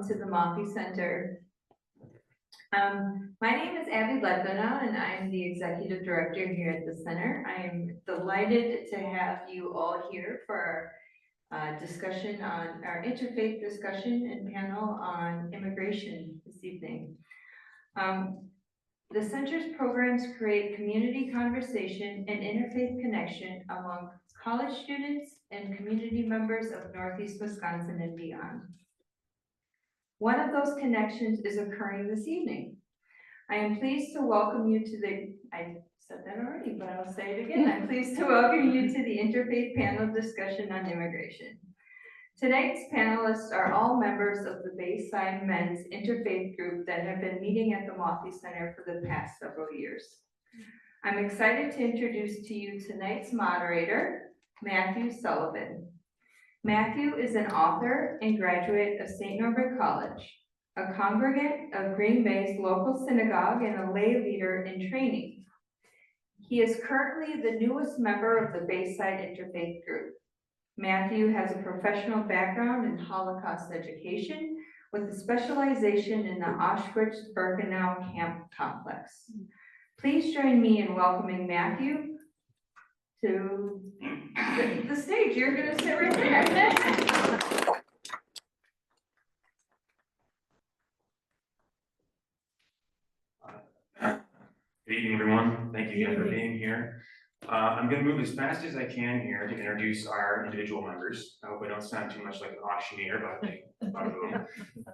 To the Mauthe Center. My name is Abby Ledvina, and I'm the Executive Director here at the Center. I am delighted to have you all here for our discussion on our interfaith discussion and panel on immigration this evening. The Center's programs create community conversation and interfaith connection among college students and community members of Northeast Wisconsin and beyond. One of those connections is occurring this evening. I am pleased to welcome you to the, I said that already, but I'll say it again. I'm pleased to welcome you to the Interfaith Panel discussion on immigration. Tonight's panelists are all members of the Bayside Men's Interfaith Group that have been meeting at the Mauthe Center for the past several years. I'm excited to introduce to you tonight's moderator, Matthew Sullivan. Matthew is an author and graduate of St. Norbert College, a congregant of Green Bay's local synagogue and a lay leader in training. He is currently the newest member of the Bayside Interfaith Group. Matthew has a professional background in Holocaust education with a specialization in the Auschwitz-Birkenau camp complex. Please join me in welcoming Matthew to the stage. You're going to sit right there. Good evening, everyone. Thank you again for being here. I'm going to move as fast as I can here to introduce our individual members. I hope I don't sound too much like an auctioneer,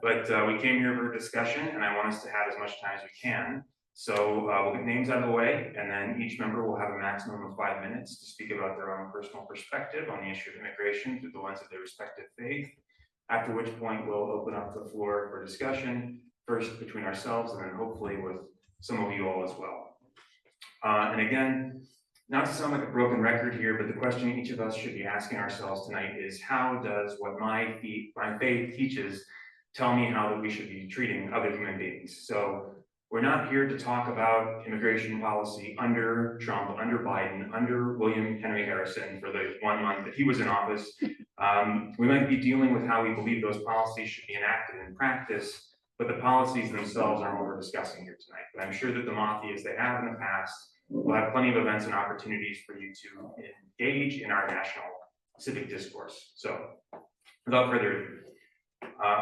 but we came here for a discussion, and I want us to have as much time as we can. So we'll get names out of the way, and then each member will have a maximum of 5 minutes to speak about their own personal perspective on the issue of immigration through the lens of their respective faith, after which point we'll open up the floor for discussion, first between ourselves and then hopefully with some of you all as well. And again, not to sound like a broken record here, but the question each of us should be asking ourselves tonight is, how does what my faith teaches tell me how that we should be treating other human beings? So we're not here to talk about immigration policy under Trump, under Biden, under William Henry Harrison for the 1 month that he was in office. We might be dealing with how we believe those policies should be enacted in practice, but the policies themselves aren't what we're discussing here tonight. But I'm sure that the Mauthe, as they have in the past, will have plenty of events and opportunities for you to engage in our national civic discourse. So without further ado,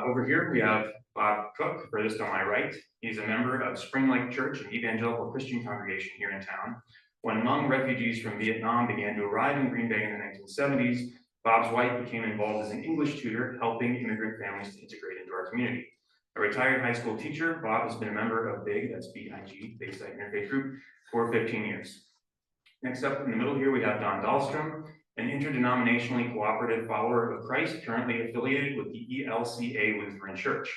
over here we have Bob Cook, furthest on my right. He's a member of Spring Lake Church, an evangelical Christian congregation here in town. When Hmong refugees from Vietnam began to arrive in Green Bay in the 1970s, Bob's wife became involved as an English tutor, helping immigrant families to integrate into our community. A retired high school teacher, Bob has been a member of BIG, that's B-I-G, Bayside Interfaith Group, for 15 years. Next up in the middle here, we have Don Dahlstrom, an interdenominationally cooperative follower of Christ, currently affiliated with the ELCA Lutheran Church.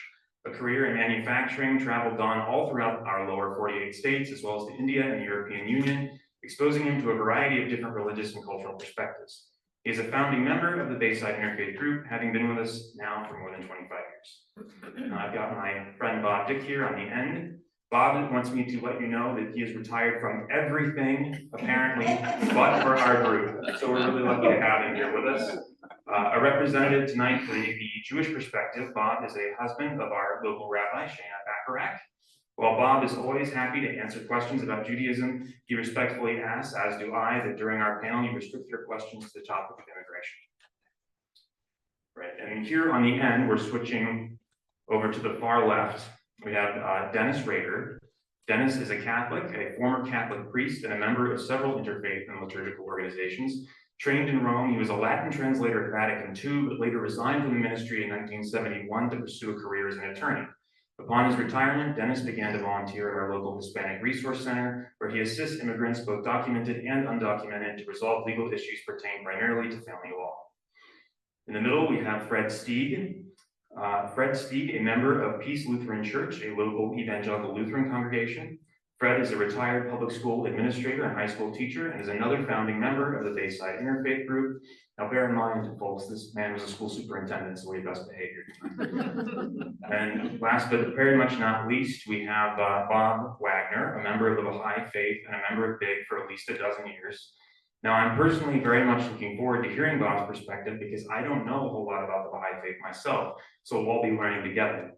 A career in manufacturing traveled Don all throughout our lower 48 states, as well as to India and the European Union, exposing him to a variety of different religious and cultural perspectives. He is a founding member of the Bayside Interfaith Group, having been with us now for more than 25 years. I've got my friend Bob Dick here on the end. Bob wants me to let you know that he is retired from everything, apparently, but for our group. So we're really lucky to have him here with us. A representative tonight for the Jewish perspective, Bob is a husband of our local rabbi, Shana Bacharach. While Bob is always happy to answer questions about Judaism, he respectfully asks, as do I, that during our panel you restrict your questions to the topic of immigration. Right, and here on the end, we're switching over to the far left. We have Dennis Rader. Dennis is a Catholic, a former Catholic priest, and a member of several interfaith and liturgical organizations. Trained in Rome, he was a Latin translator at Vatican II, but later resigned from the ministry in 1971 to pursue a career as an attorney. Upon his retirement, Dennis began to volunteer at our local Hispanic Resource Center, where he assists immigrants, both documented and undocumented, to resolve legal issues pertaining primarily to family law. In the middle, we have Fred Stieg. Fred Stieg, a member of Peace Lutheran Church, a local evangelical Lutheran congregation. Fred is a retired public school administrator and high school teacher, and is another founding member of the Bayside Interfaith Group. Now bear in mind, folks, this man was a school superintendent, so we best behavior. And last but very much not least, we have Bob Wagner, a member of the Baha'i faith and a member of BIG for at least a dozen years. Now, I'm personally very much looking forward to hearing Bob's perspective because I don't know a whole lot about the Baha'i faith myself, so we'll all be learning together.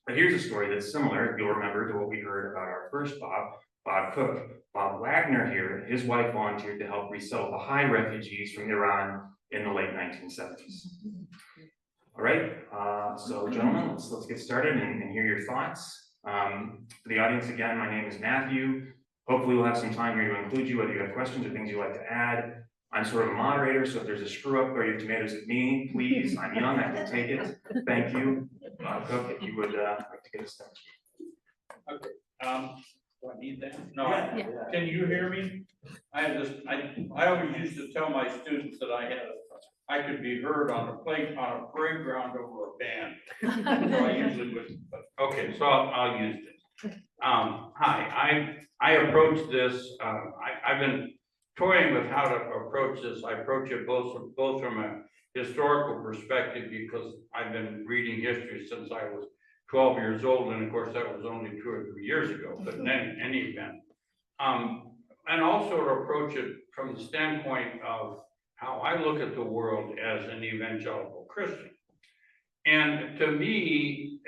But here's a story that's similar, if you'll remember, to what we heard about our first Bob Cook. Bob Wagner here, his wife volunteered to help resettle Baha'i refugees from Iran in the late 1970s. All right, so gentlemen, let's get started and hear your thoughts. For the audience, again, my name is Matthew. Hopefully we'll have some time here to include you, whether you have questions or things you'd like to add. I'm sort of a moderator, so if there's a screw up, throw your tomatoes at me, please. I'm young, I can take it. Thank you. Cook, if you would like to get us started. Okay, do I need that? No, can you hear me? I always used to tell my students that I could be heard on a parade ground over a band. So I usually would, but okay, so I'll use it. Hi, I approach this, I've been toying with how to approach this. I approach it both from a historical perspective, because I've been reading history since I was 12 years old, and of course that was only 2 or 3 years ago, but in any event. And also to approach it from the standpoint of how I look at the world as an evangelical Christian. And to me,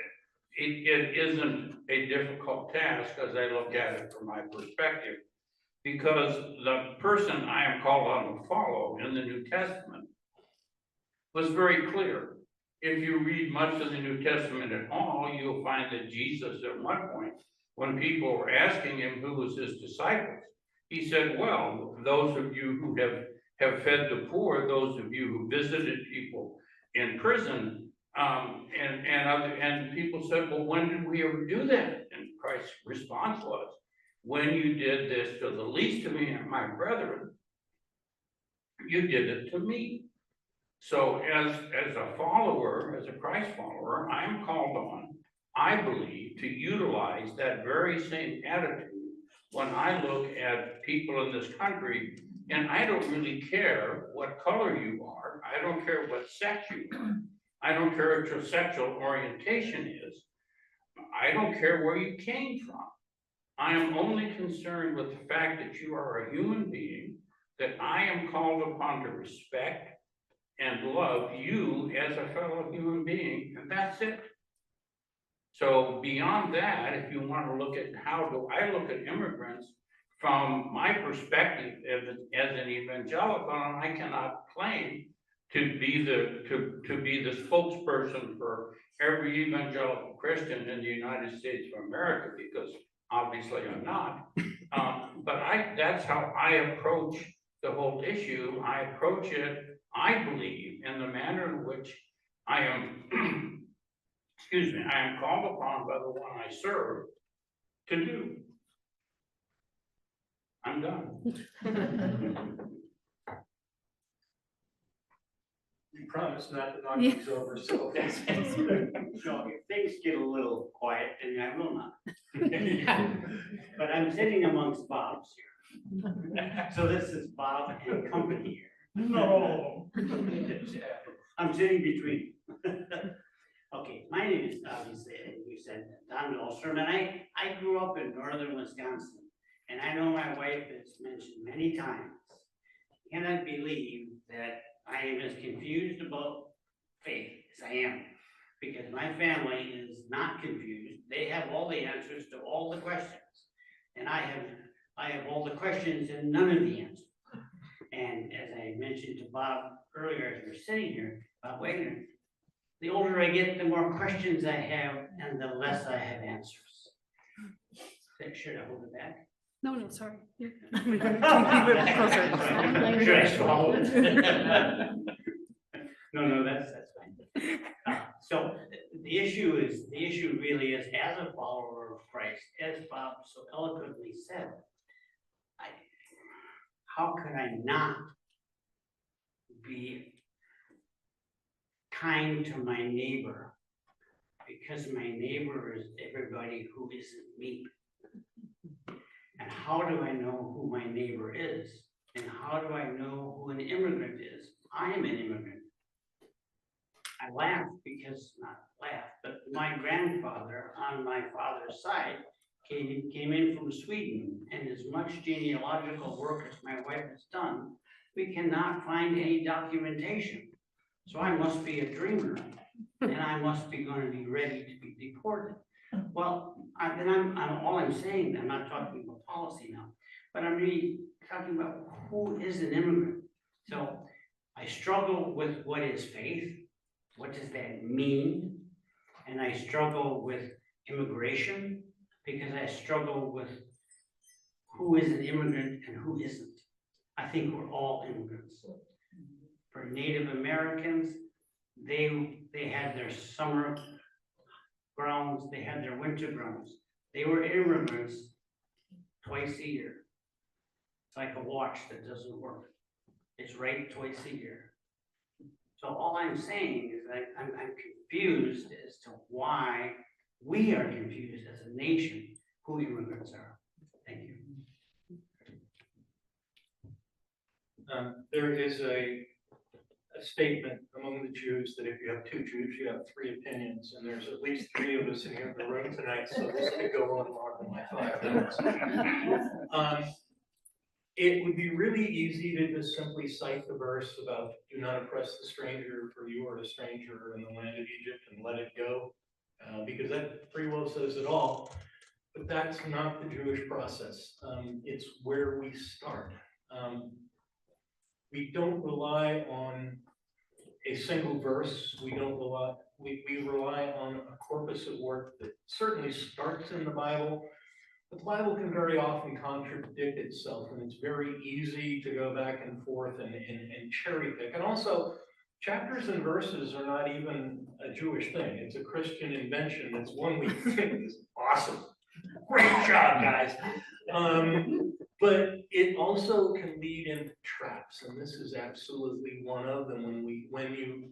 it isn't a difficult task as I look at it from my perspective, because the person I am called on to follow in the New Testament was very clear. If you read much of the New Testament at all, you'll find that Jesus at one point, when people were asking him who was his disciples, he said, well, those of you who have fed the poor, those of you who visited people in prison, and people said, well, when did we ever do that? And Christ's response was, when you did this to the least of me and my brethren, you did it to me. So as a follower, as a Christ follower, I am called on, I believe, to utilize that very same attitude when I look at people in this country. And I don't really care what color you are. I don't care what sex you are. I don't care what your sexual orientation is. I don't care where you came from. I am only concerned with the fact that you are a human being, that I am called upon to respect and love you as a fellow human being, and that's it. So beyond that, if you want to look at how do I look at immigrants from my perspective as an evangelical, and I cannot claim to be the spokesperson for every evangelical Christian in the United States of America, because obviously I'm not. But that's how I approach the whole issue. I approach it, I believe, in the manner in which I am, excuse me, I am called upon by the one I serve to do. I'm done. You promised not to knock things over, so. So if things get a little quiet, and I will not. But I'm sitting amongst Bobs here. So this is Bob and company here. No. I'm sitting between. Okay, my name is, obviously, you said, Don Dahlstrom, and I grew up in northern Wisconsin. And I know my wife has mentioned many times, cannot believe that I am as confused about faith as I am, because my family is not confused. They have all the answers to all the questions. And I have all the questions and none of the answers. And as I mentioned to Bob earlier, as we're sitting here, Bob Wagner, the older I get, the more questions I have and the less I have answers. Should I hold it back? No, sorry. We're going to keep it closer. Should I swallow it? No, that's fine. So the issue really is, as a follower of Christ, as Bob so eloquently said, how could I not be kind to my neighbor? Because my neighbor is everybody who isn't me. And how do I know who my neighbor is? And how do I know who an immigrant is? I am an immigrant. I laugh because, not laugh, but my grandfather on my father's side came in from Sweden, and as much genealogical work as my wife has done, we cannot find any documentation. So I must be a dreamer, and I must be going to be ready to be deported. Well, all I'm saying, I'm not talking about policy now, but I'm really talking about who is an immigrant. So I struggle with what is faith, what does that mean? And I struggle with immigration because I struggle with who is an immigrant and who isn't. I think we're all immigrants. For Native Americans, they had their summer grounds, they had their winter grounds. They were immigrants twice a year. It's like a watch that doesn't work. It's right twice a year. So all I'm saying is that I'm confused as to why we are confused as a nation who immigrants are. Thank you. There is a statement among the Jews that if you have two Jews, you have three opinions, and there's at least three of us in here in the room tonight, so this could go on longer than my 5 minutes. It would be really easy to just simply cite the verse about do not oppress the stranger, for you are a stranger in the land of Egypt, and let it go, because that pretty well says it all. But that's not the Jewish process. It's where we start. We don't rely on a single verse. We rely on a corpus of work that certainly starts in the Bible. But the Bible can very often contradict itself, and it's very easy to go back and forth and cherry pick. And also, chapters and verses are not even a Jewish thing. It's a Christian invention. It's one we think is awesome. Great job, guys. But it also can lead into traps, and this is absolutely one of them. When you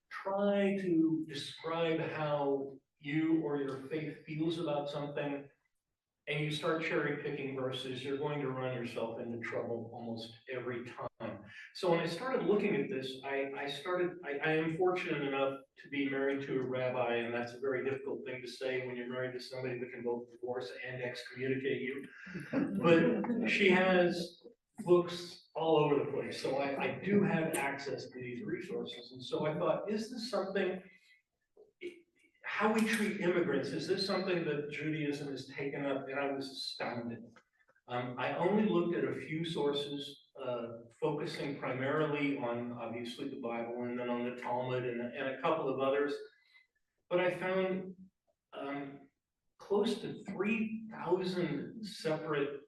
try to describe how you or your faith feels about something, and you start cherry picking verses, you're going to run yourself into trouble almost every time. So when I started looking at this, I am fortunate enough to be married to a rabbi, and that's a very difficult thing to say when you're married to somebody that can both divorce and excommunicate you. But she has books all over the place, so I do have access to these resources. And so I thought, is this something, how we treat immigrants, is this something that Judaism has taken up? And I was astounded. I only looked at a few sources, focusing primarily on, obviously, the Bible, and then on the Talmud and a couple of others. But I found close to 3,000 separate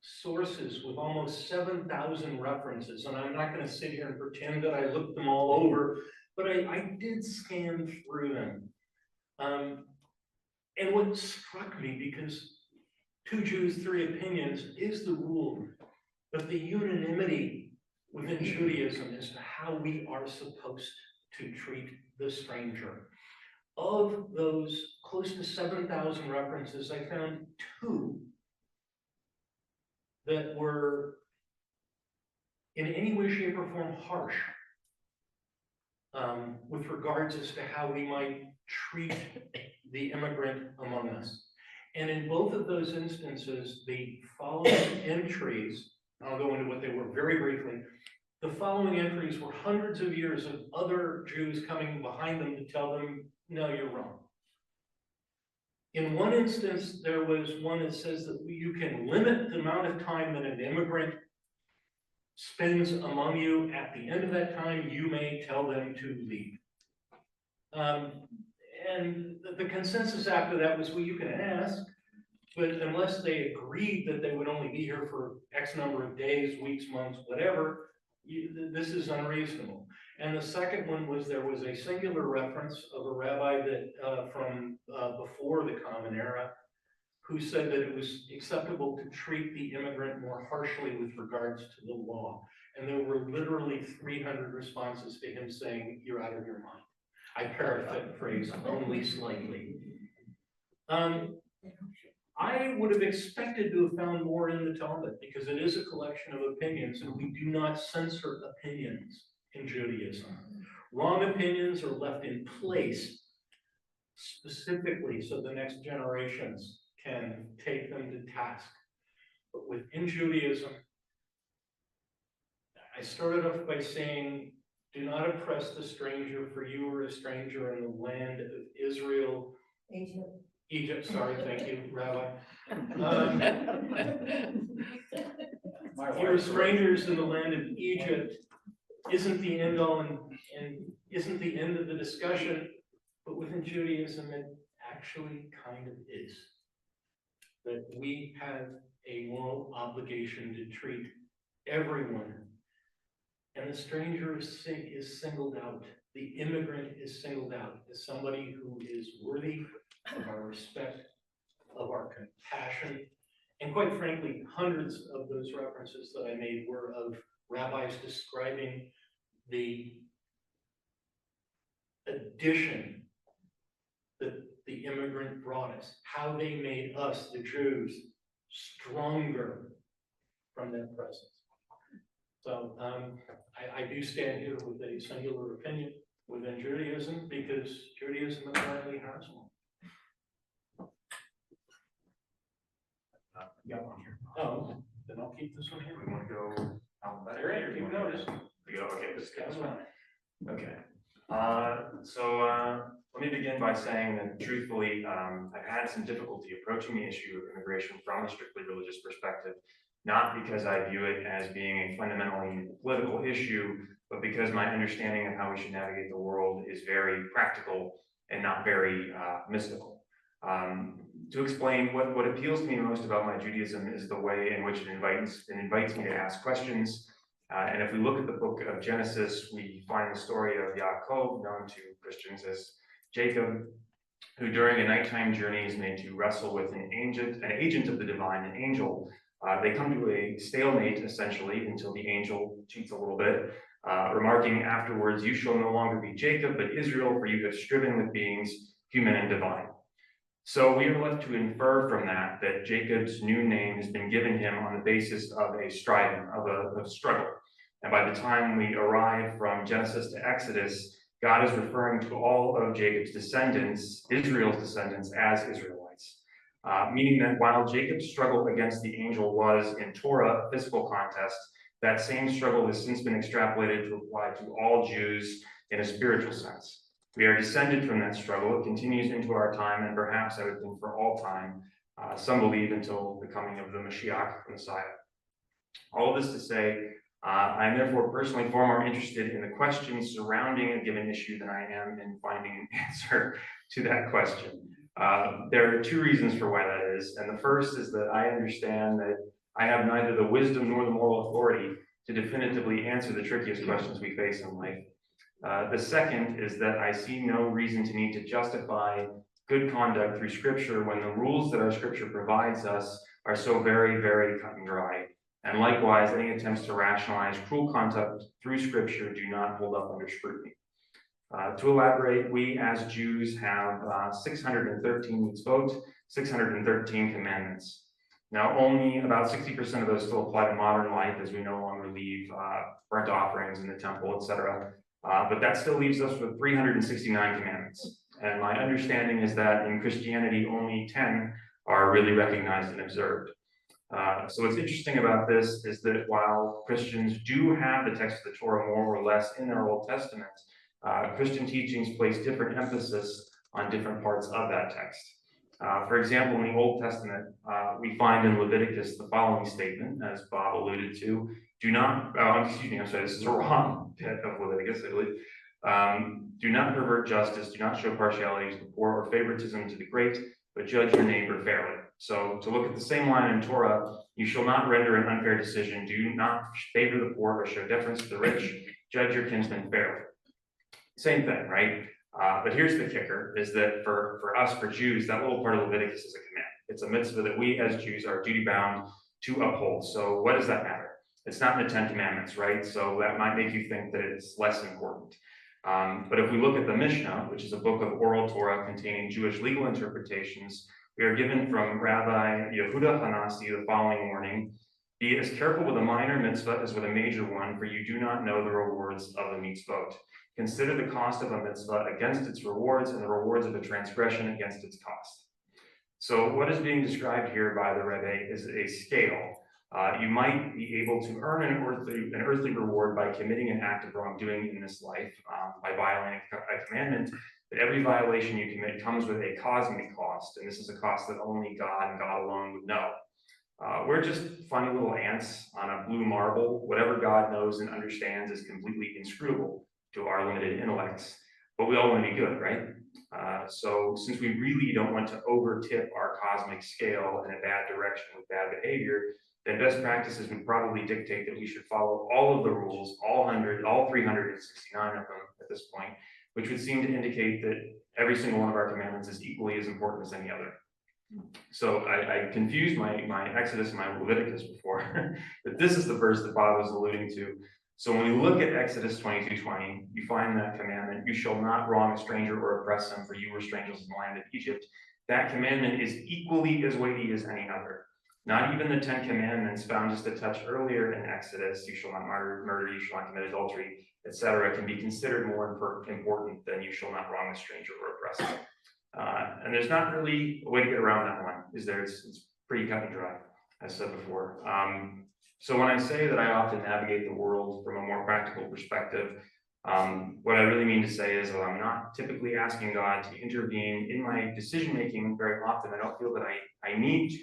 sources with almost 7,000 references. And I'm not going to sit here and pretend that I looked them all over, but I did scan through them. And what struck me, because 2 Jews, 3 opinions is the rule, but the unanimity within Judaism as to how we are supposed to treat the stranger. Of those close to 7,000 references, I found 2 that were in any way, shape, or form harsh with regards as to how we might treat the immigrant among us. And in both of those instances, the following entries, I'll go into what they were very briefly. The following entries were hundreds of years of other Jews coming behind them to tell them, no, you're wrong. In one instance, there was one that says that you can limit the amount of time that an immigrant spends among you. At the end of that time, you may tell them to leave. And the consensus after that was, well, you can ask, but unless they agreed that they would only be here for X number of days, weeks, months, whatever, this is unreasonable. And the second one was there was a singular reference of a rabbi that from before the Common Era, who said that it was acceptable to treat the immigrant more harshly with regards to the law. And there were literally 300 responses to him saying, you're out of your mind. I paraphrase only slightly. I would have expected to have found more in the Talmud because it is a collection of opinions, and we do not censor opinions in Judaism. Wrong opinions are left in place specifically so the next generations can take them to task. But within Judaism, I started off by saying, do not oppress the stranger, for you are a stranger in the land of Israel. Egypt, sorry, thank you, Rabbi. You are strangers in the land of Egypt isn't the end all and isn't the end of the discussion, but within Judaism, it actually kind of is. That we have a moral obligation to treat everyone. And the stranger is singled out. The immigrant is singled out as somebody who is worthy of our respect, of our compassion. And quite frankly, hundreds of those references that I made were of rabbis describing the addition that the immigrant brought us, how they made us, the Jews, stronger from their presence. So I do stand here with a singular opinion within Judaism because Judaism apparently has one. Got one here. Oh, then I'll keep this one here. We want to go alphabetical. All right, keep notice. We go, okay, this That's goes. one. Okay. Let me begin by saying that truthfully, I've had some difficulty approaching the issue of immigration from a strictly religious perspective, not because I view it as being a fundamentally political issue, but because my understanding of how we should navigate the world is very practical and not very mystical. To explain what appeals to me most about my Judaism is the way in which it invites me to ask questions. And if we look at the book of Genesis, we find the story of Yaakov, known to Christians as Jacob, who during a nighttime journey is made to wrestle with an agent of the divine, an angel. They come to a stalemate, essentially, until the angel cheats a little bit, remarking afterwards, "You shall no longer be Jacob, but Israel, for you have striven with beings human and divine." So we are left to infer from that that Jacob's new name has been given him on the basis of a striving, of a struggle. And by the time we arrive from Genesis to Exodus, God is referring to all of Jacob's descendants, Israel's descendants, as Israelites. Meaning that while Jacob's struggle against the angel was, in Torah, a physical contest, that same struggle has since been extrapolated to apply to all Jews in a spiritual sense. We are descended from that struggle. It continues into our time, and perhaps I would think for all time. Some believe until the coming of the Mashiach, the Messiah. All of this to say, I am therefore personally far more interested in the questions surrounding a given issue than I am in finding an answer to that question. There are two reasons for why that is, and the first is that I understand that I have neither the wisdom nor the moral authority to definitively answer the trickiest questions we face in life. The second is that I see no reason to need to justify good conduct through Scripture when the rules that our Scripture provides us are so very, very cut and dry. And likewise, any attempts to rationalize cruel conduct through Scripture do not hold up under scrutiny. To elaborate, we as Jews have 613 mitzvot, 613 commandments. Now, only about 60% of those still apply to modern life as we no longer leave burnt offerings in the temple, etc. But that still leaves us with 369 commandments. And my understanding is that in Christianity, only 10 are really recognized and observed. So what's interesting about this is that while Christians do have the text of the Torah more or less in their Old Testament, Christian teachings place different emphasis on different parts of that text. For example, in the Old Testament, we find in Leviticus the following statement, as Bob alluded to: do not, this is a wrong bit of Leviticus, I believe. Do not pervert justice, do not show partiality to the poor or favoritism to the great, but judge your neighbor fairly. So to look at the same line in Torah, you shall not render an unfair decision, do not favor the poor or show deference to the rich, judge your kinsman fairly. Same thing, right? But here's the kicker, is that for us, for Jews, that little part of Leviticus is a command. It's a mitzvah that we as Jews are duty bound to uphold. So what does that matter? It's not in the 10 Commandments, right? So that might make you think that it's less important. But if we look at the Mishnah, which is a book of oral Torah containing Jewish legal interpretations, we are given from Rabbi Yehuda Hanasi the following warning: be as careful with a minor mitzvah as with a major one, for you do not know the rewards of the mitzvot. Consider the cost of a mitzvah against its rewards, and the rewards of a transgression against its cost. So what is being described here by the Rebbe is a scale. You might be able to earn an earthly reward by committing an act of wrongdoing in this life, by violating a commandment, but every violation you commit comes with a cosmic cost, and this is a cost that only God and God alone would know. We're just funny little ants on a blue marble. Whatever God knows and understands is completely inscrutable to our limited intellects, but we all want to be good, right? So since we really don't want to overtip our cosmic scale in a bad direction with bad behavior, then best practices would probably dictate that we should follow all of the rules, all 369 of them at this point, which would seem to indicate that every single one of our commandments is equally as important as any other. So I confused my Exodus and my Leviticus before, but this is the verse that Bob was alluding to. So when we look at Exodus 22:20, you find that commandment, you shall not wrong a stranger or oppress him, for you were strangers in the land of Egypt. That commandment is equally as weighty as any other. Not even the 10 commandments found just a touch earlier in Exodus, you shall not murder, you shall not commit adultery, etc., can be considered more important than you shall not wrong a stranger or oppress him. And there's not really a way to get around that one, is there? It's pretty cut and dry, as I said before. So when I say that I often navigate the world from a more practical perspective, what I really mean to say is that I'm not typically asking God to intervene in my decision-making very often. I don't feel that I need to.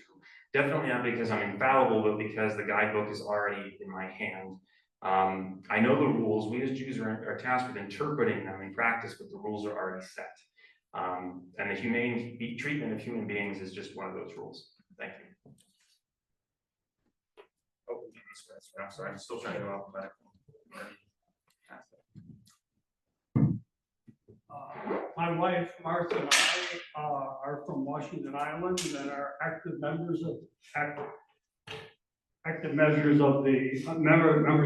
Definitely not because I'm infallible, but because the guidebook is already in my hand. I know the rules. We as Jews are tasked with interpreting them in practice, but the rules are already set. And the humane treatment of human beings is just one of those rules. Thank you. Oh, I'm sorry, I'm still trying to go alphabetical. My wife, Martha, and I are from Washington Island and are active members of members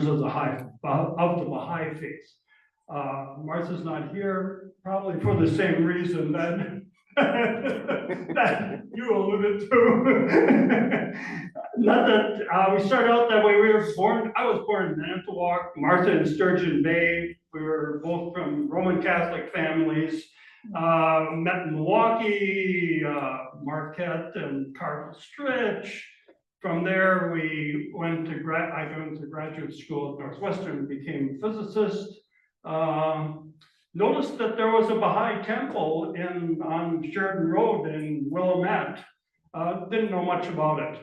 of the Baha'i faith. Martha's not here, probably for the same reason that that you alluded to. Not that we started out that way. I was born in Manitowoc, Martha in Sturgeon Bay. We were both from Roman Catholic families. Met in Milwaukee, Marquette and Cardinal Stritch. From there, I went to graduate school at Northwestern, became a physicist. Noticed that there was a Baha'i temple on Sheridan Road in Willamette. Didn't know much about it.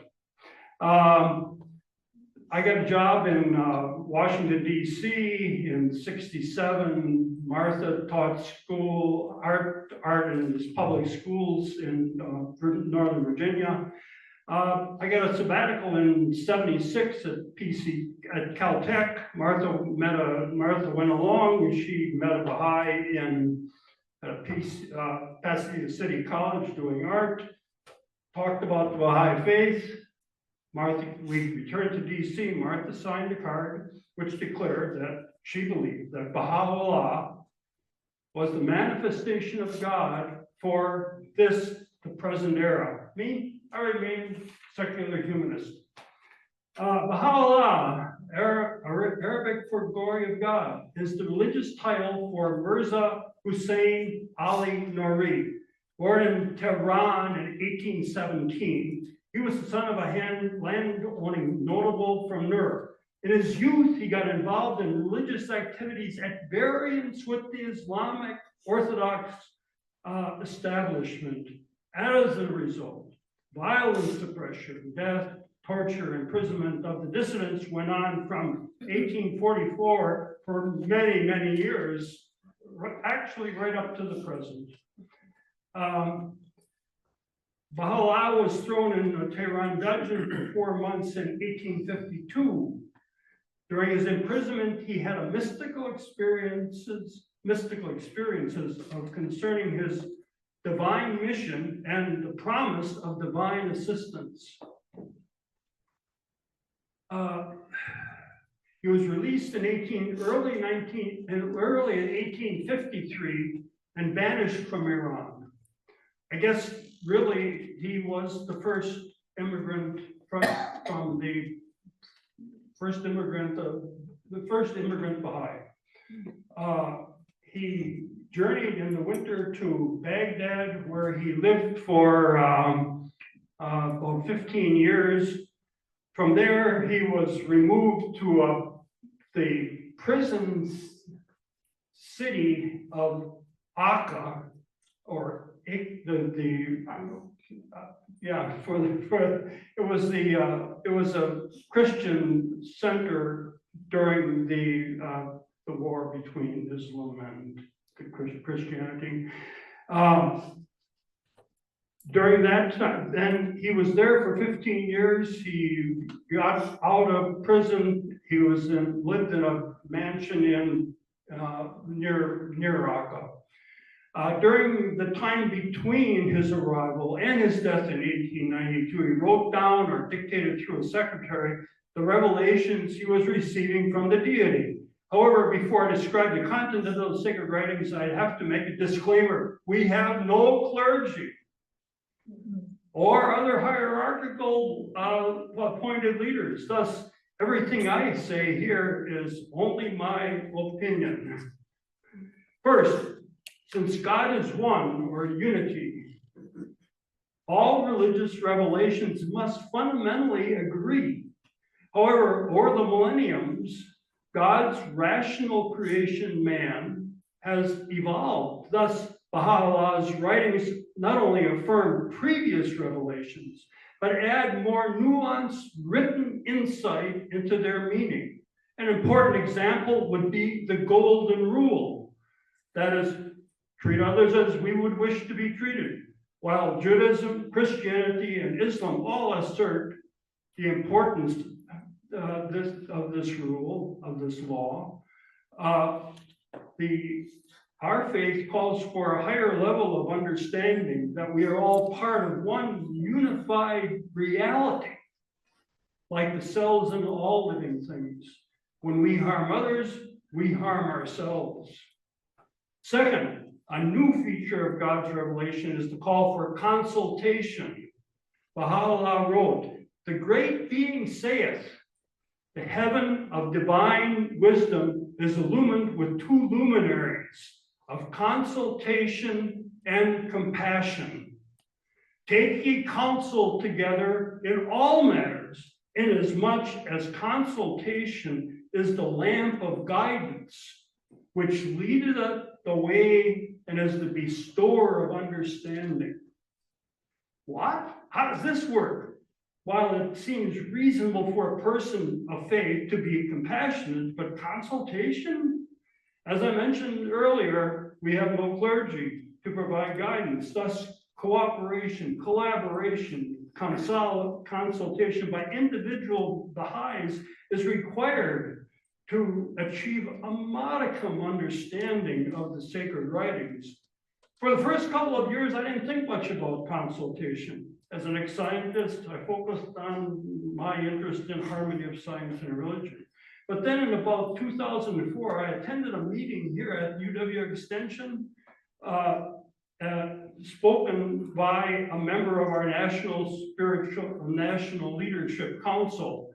I got a job in Washington, D.C. in '67. Martha taught art in public schools in Northern Virginia. I got a sabbatical in '76 at Caltech. Martha went along. She met a Baha'i in Pasadena City College doing art. Talked about the Baha'i faith. We returned to DC. Martha signed a card which declared that she believed that Baha'u'llah was the manifestation of God for the present era. Me, I remain secular humanist. Baha'u'llah, Arabic for glory of God, is the religious title for Mirza Hussein Ali Nouri. Born in Tehran in 1817, he was the son of a land-owning notable from Nur. In his youth, he got involved in religious activities at variance with the Islamic Orthodox establishment. As a result, violence, suppression, death, torture, imprisonment of the dissidents went on from 1844 for many, many years, actually right up to the present. Baha'u'llah was thrown in a Tehran dungeon for 4 months in 1852. During his imprisonment, he had mystical experiences of concerning his divine mission and the promise of divine assistance. He was released in early in 1853 and banished from Iran. I guess really he was the first immigrant the first immigrant Baha'i. He journeyed in the winter to Baghdad, where he lived for about 15 years. From there, he was removed to the prison city of Akka, or it was a Christian center during the war between Islam and Christianity. During that time, then he was there for 15 years. He got out of prison. He lived in a mansion in near Akka. During the time between his arrival and his death in 1892, he wrote down or dictated through a secretary the revelations he was receiving from the deity. However, before I describe the content of those sacred writings, I have to make a disclaimer. We have no clergy or other hierarchical appointed leaders. Thus, everything I say here is only my opinion. First, since God is one, or unity, all religious revelations must fundamentally agree. However, over the millenniums, God's rational creation man has evolved. Thus, Baha'u'llah's writings not only affirm previous revelations, but add more nuanced written insight into their meaning. An important example would be the golden rule. That is, treat others as we would wish to be treated. While Judaism, Christianity, and Islam all assert the importance of this rule, of this law, our faith calls for a higher level of understanding that we are all part of one unified reality, like the cells in all living things. When we harm others, we harm ourselves. Second, a new feature of God's revelation is the call for consultation. Baha'u'llah wrote, "The great being saith, the heaven of divine wisdom is illumined with two luminaries of consultation and compassion. Take ye counsel together in all matters, inasmuch as consultation is the lamp of guidance, which leadeth the way and is the bestower of understanding." What? How does this work? While it seems reasonable for a person of faith to be compassionate, but consultation? As I mentioned earlier, we have no clergy to provide guidance. Thus, cooperation, collaboration, consultation by individual Baha'is is required to achieve a modicum understanding of the sacred writings. For the first couple of years, I didn't think much about consultation. As an ex-scientist, I focused on my interest in harmony of science and religion. But then in about 2004, I attended a meeting here at UW Extension, spoken by a member of our National Leadership Council.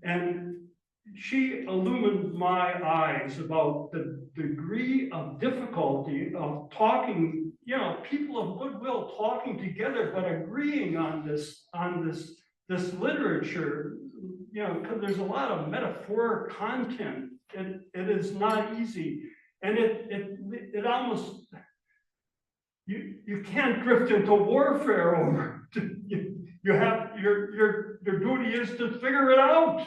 And she illumined my eyes about the degree of difficulty of talking, people of goodwill talking together, but agreeing on this literature, because there's a lot of metaphoric content. It is not easy. And it almost, you can't drift into warfare over it. You have, your duty is to figure it out.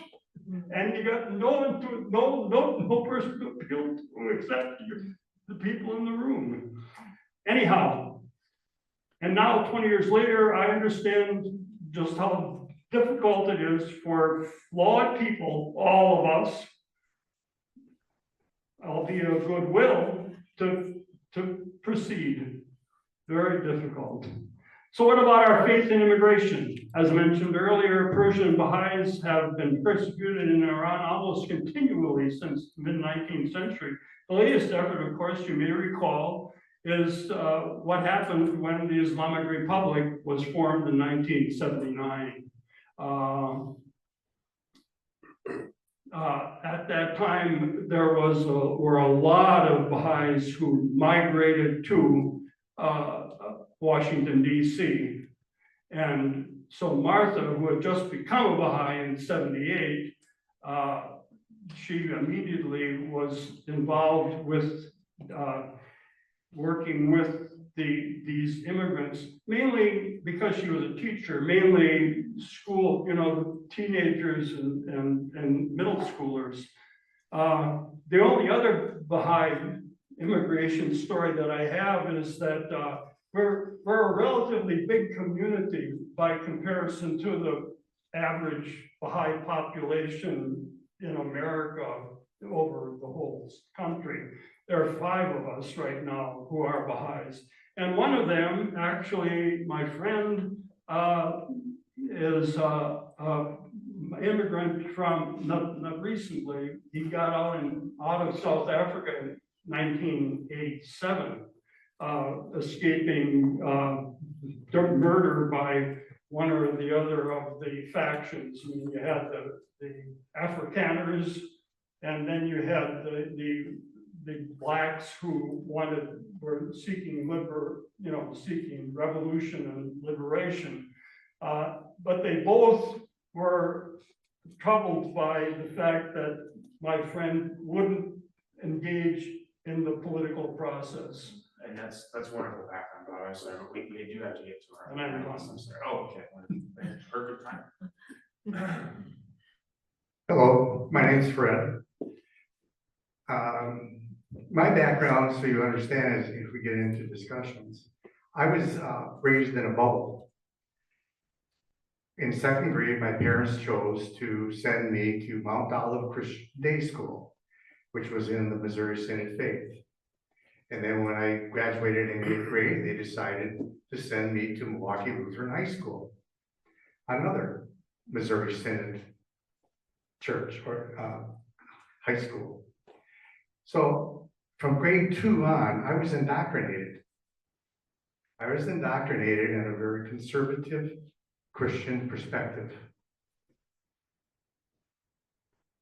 And you got no person to appeal to except the people in the room. Anyhow, and now 20 years later, I understand just how difficult it is for flawed people, all of us, albeit of goodwill, to proceed. Very difficult. So what about our faith in immigration? As mentioned earlier, Persian Baha'is have been persecuted in Iran almost continually since the mid-19th century. The latest effort, of course, you may recall, is what happened when the Islamic Republic was formed in 1979. At that time, were a lot of Baha'is who migrated to Washington, D.C. And so Martha, who had just become a Baha'i in '78, she immediately was involved with working with these immigrants, mainly because she was a teacher, mainly school, teenagers and middle schoolers. The only other Baha'i immigration story that I have is that we're a relatively big community by comparison to the average Baha'i population in America over the whole country. There are 5 of us right now who are Baha'is. And one of them, actually, my friend, is an immigrant from, not recently, he got out of South Africa in 1987, escaping murder by one or the other of the factions. I mean, you had the Afrikaners, and then you had the blacks who were seeking seeking revolution and liberation. But they both were troubled by the fact that my friend wouldn't engage in the political process. And that's wonderful background, Bob. I'm sorry, but we do have to get to our. And I'm done. I'm sorry. Oh, okay. Perfect time. Hello, my name's Fred. My background, so you understand, is if we get into discussions, I was raised in a bubble. In 2nd grade, my parents chose to send me to Mount Olive Christian Day School, which was in the Missouri Synod Faith. And then when I graduated in 8th grade, they decided to send me to Milwaukee Lutheran High School, another Missouri Synod church or high school. So from grade 2 on, I was indoctrinated. I was indoctrinated in a very conservative Christian perspective.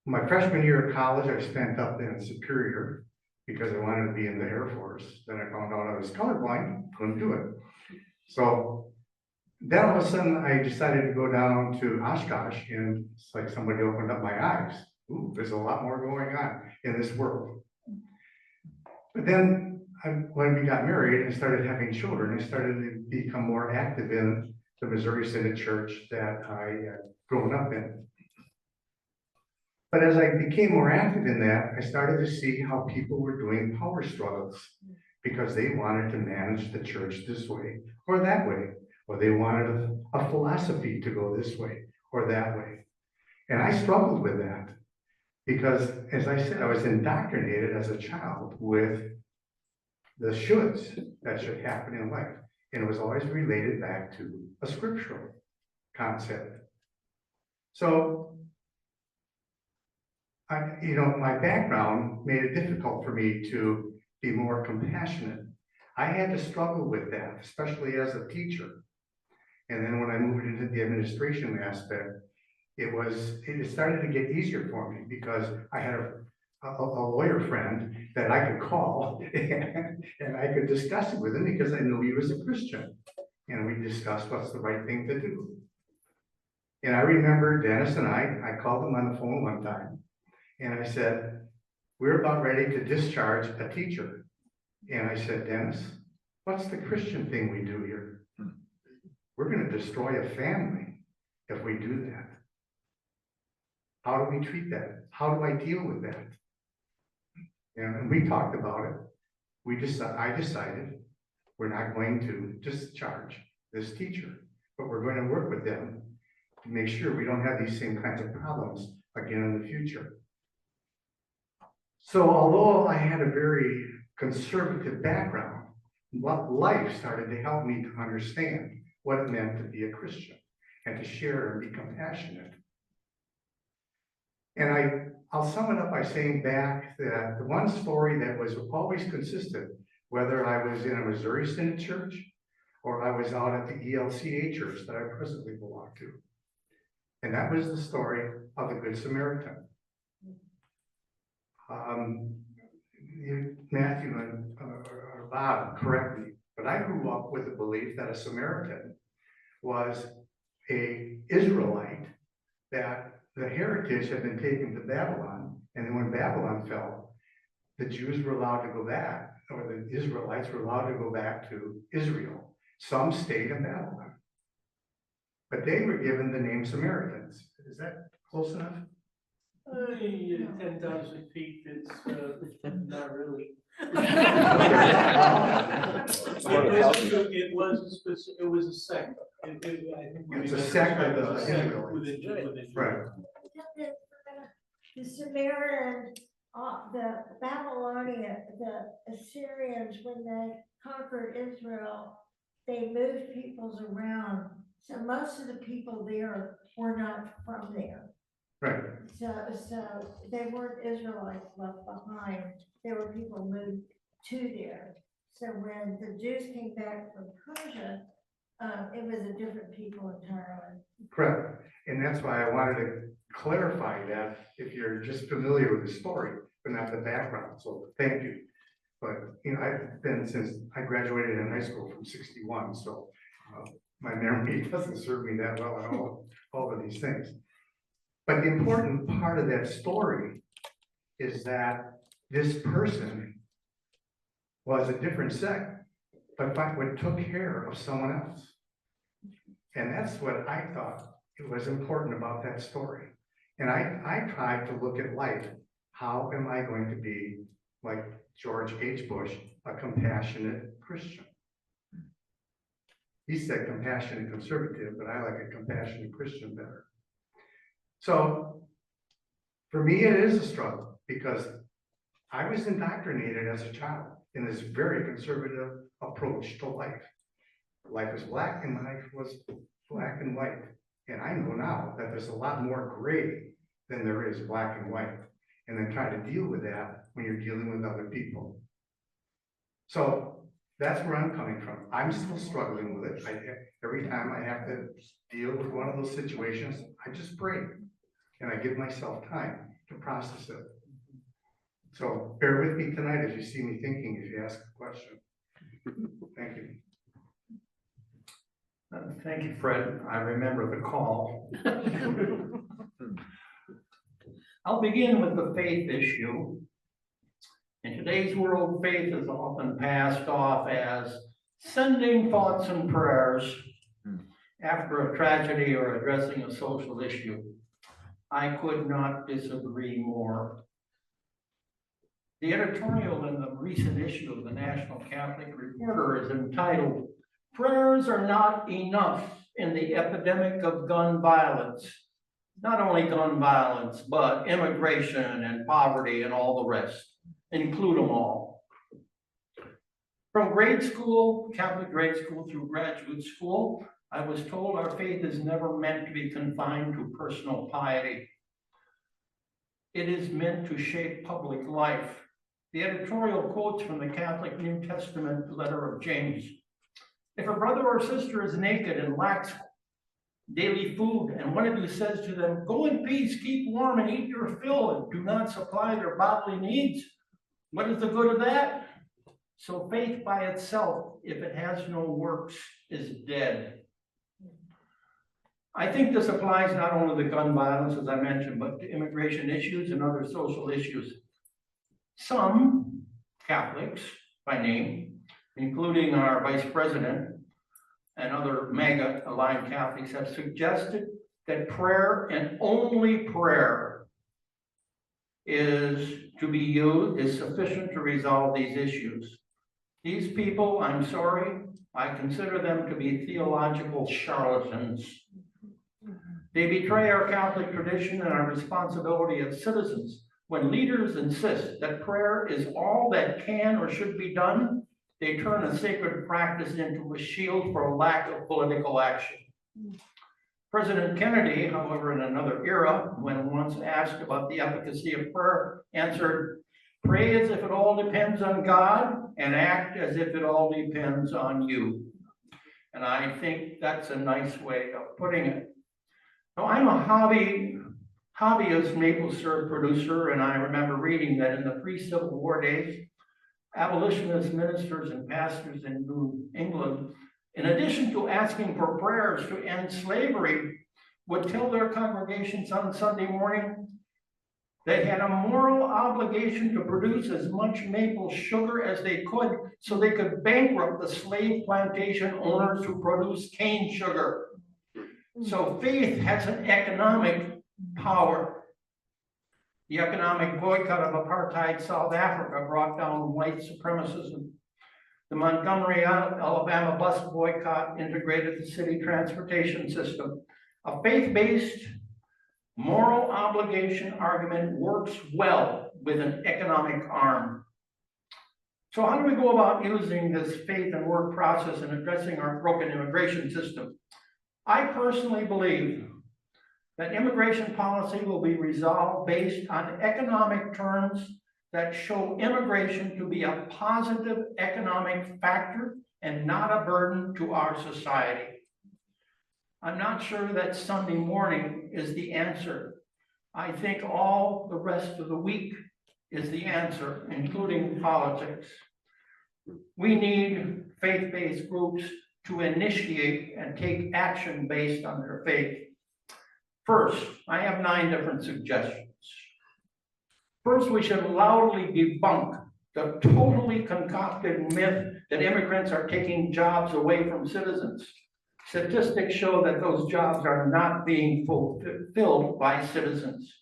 My freshman year of college, I spent up in Superior because I wanted to be in the Air Force. Then I found out I was colorblind, couldn't do it. So then all of a sudden I decided to go down to Oshkosh, and it's like somebody opened up my eyes. Ooh, there's a lot more going on in this world. But then when we got married and started having children, I started to become more active in the Missouri Synod Church that I had grown up in. But as I became more active in that, I started to see how people were doing power struggles because they wanted to manage the church this way or that way, or they wanted a philosophy to go this way or that way. And I struggled with that because, as I said, I was indoctrinated as a child with the shoulds that should happen in life. And it was always related back to a scriptural concept. So, my background made it difficult for me to be more compassionate. I had to struggle with that, especially as a teacher. And then when I moved into the administration aspect, it started to get easier for me because I had a lawyer friend that I could call and I could discuss it with him because I knew he was a Christian. And we discussed what's the right thing to do. And I remember Dennis and I called him on the phone one time and I said, we're about ready to discharge a teacher. And I said, Dennis, what's the Christian thing we do here? We're going to destroy a family if we do that. How do we treat that? How do I deal with that? And we talked about it. I decided we're not going to discharge this teacher, but we're going to work with them to make sure we don't have these same kinds of problems again in the future. So although I had a very conservative background, life started to help me to understand what it meant to be a Christian and to share and be compassionate. And I'll sum it up by saying back that the one story that was always consistent, whether I was in a Missouri Synod church or I was out at the ELCA church that I presently belong to. And that was the story of the Good Samaritan. Matthew and or Bob, correct me, but I grew up with the belief that a Samaritan was a Israelite, that the heritage had been taken to Babylon, and then when Babylon fell, the Jews were allowed to go back, or the Israelites were allowed to go back to Israel. Some stayed in Babylon. But they were given the name Samaritans. Is that close enough? 10,000 feet, it's not really. It was a sect. I think It's a sect of the Israelites. within. Right. The Samaritan, the Babylonian, the Assyrians, when they conquered Israel, they moved peoples around. So most of the people there were not from there. Right. So they weren't Israelites left behind. There were people moved to there. So when the Jews came back from Persia, it was a different people entirely. Correct. And that's why I wanted to clarify that if you're just familiar with the story, but not the background. So thank you. But, you know, I've been since I graduated in high school from 61. So my memory doesn't serve me that well at all of these things. But the important part of that story is that this person was a different sect, but took care of someone else. And that's what I thought it was important about that story. And I tried to look at life. How am I going to be, like George H. Bush, a compassionate Christian? He said compassionate conservative, but I like a compassionate Christian better. So for me, it is a struggle because I was indoctrinated as a child in this very conservative approach to life. Life is black and life was black and white. And I know now that there's a lot more gray than there is black and white. And then try to deal with that when you're dealing with other people. So that's where I'm coming from. I'm still struggling with it. Every time I have to deal with one of those situations, I just pray. And I give myself time to process it. So bear with me tonight as you see me thinking, if you ask a question. Thank you. Thank you, Fred. I remember the call. I'll begin with the faith issue. In today's world, faith is often passed off as sending thoughts and prayers after a tragedy or addressing a social issue. I could not disagree more. The editorial in the recent issue of the National Catholic Reporter is entitled, "Prayers Are Not Enough in the Epidemic of Gun Violence." Not only gun violence, but immigration and poverty and all the rest. Include them all. From grade school, Catholic grade school through graduate school, I was told our faith is never meant to be confined to personal piety. It is meant to shape public life. The editorial quotes from the Catholic New Testament letter of James. If a brother or sister is naked and lacks daily food, and one of you says to them, "Go in peace, keep warm and eat your fill," and do not supply their bodily needs, what is the good of that? So faith by itself, if it has no works, is dead. I think this applies not only to gun violence, as I mentioned, but to immigration issues and other social issues. Some Catholics, by name, including our vice president and other MAGA-aligned Catholics, have suggested that prayer and only prayer is sufficient to resolve these issues. These people, I'm sorry, I consider them to be theological charlatans. They betray our Catholic tradition and our responsibility as citizens. When leaders insist that prayer is all that can or should be done, they turn a sacred practice into a shield for a lack of political action. President Kennedy, however, in another era, when once asked about the efficacy of prayer, answered, "Pray as if it all depends on God and act as if it all depends on you." And I think that's a nice way of putting it. Now, I'm a hobby hobbyist maple syrup producer, and I remember reading that in the pre-Civil War days, abolitionist ministers and pastors in New England, in addition to asking for prayers to end slavery, would tell their congregations on Sunday morning they had a moral obligation to produce as much maple sugar as they could so they could bankrupt the slave plantation owners who produced cane sugar. So faith has an economic power. The economic boycott of apartheid South Africa brought down white supremacism. The Montgomery, Alabama bus boycott integrated the city transportation system. A faith-based moral obligation argument works well with an economic arm. So how do we go about using this faith and work process in addressing our broken immigration system? I personally believe that immigration policy will be resolved based on economic terms that show immigration to be a positive economic factor and not a burden to our society. I'm not sure that Sunday morning is the answer. I think all the rest of the week is the answer, including politics. We need faith-based groups to initiate and take action based on their faith. First, I have 9 different suggestions. First, we should loudly debunk the totally concocted myth that immigrants are taking jobs away from citizens. Statistics show that those jobs are not being fulfilled by citizens.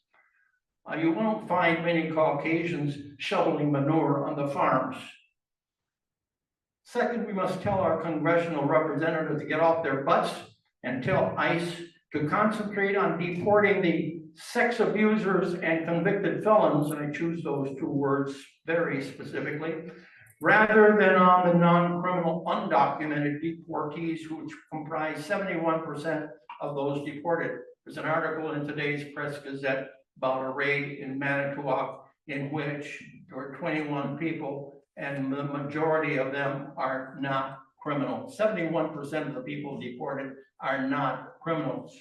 You won't find many Caucasians shoveling manure on the farms. Second, we must tell our congressional representatives to get off their butts and tell ICE to concentrate on deporting the sex abusers and convicted felons, and I choose those 2 words very specifically, rather than on the non-criminal undocumented deportees, which comprise 71% of those deported. There's an article in today's Press Gazette about a raid in Manitowoc in which there were 21 people, and the majority of them are not criminals. 71% of the people deported are not criminals.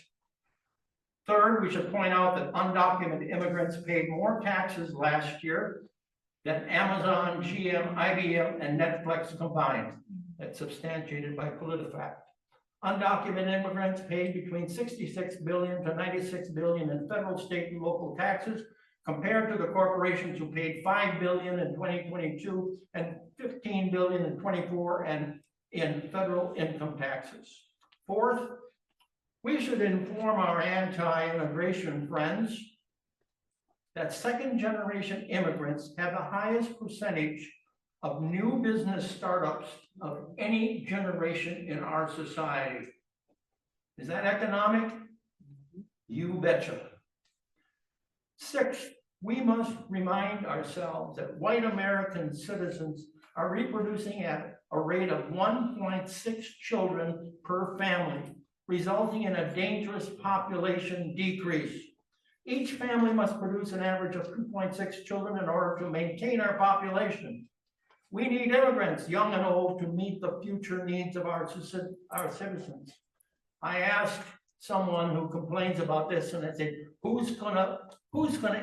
Third, we should point out that undocumented immigrants paid more taxes last year than Amazon, GM, IBM, and Netflix combined. That's substantiated by PolitiFact. Undocumented immigrants paid between $66 billion to $96 billion in federal, state, and local taxes, compared to the corporations who paid $5 billion in 2022 and $15 billion in 24 and in federal income taxes. Fourth, we should inform our anti-immigration friends that second-generation immigrants have the highest percentage of new business startups of any generation in our society. Is that economic? You betcha. Sixth, we must remind ourselves that white American citizens are reproducing at a rate of 1.6 children per family, resulting in a dangerous population decrease. Each family must produce an average of 2.6 children in order to maintain our population. We need immigrants, young and old, to meet the future needs of our citizens. I asked someone who complains about this, and I said, who's gonna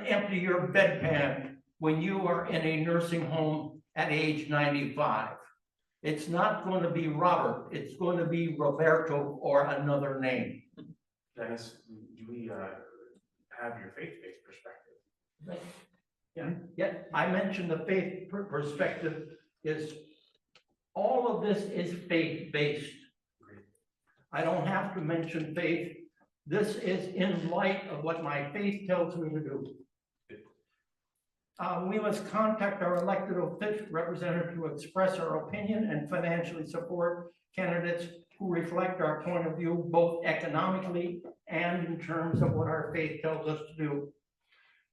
empty your bedpan when you are in a nursing home at age 95? It's not going to be Robert, it's going to be Roberto or another name. Dennis, do we have your faith-based perspective? Yeah, I mentioned the faith perspective is, all of this is faith-based. I don't have to mention faith. This is in light of what my faith tells me to do. We must contact our elected representative to express our opinion and financially support candidates who reflect our point of view, both economically and in terms of what our faith tells us to do.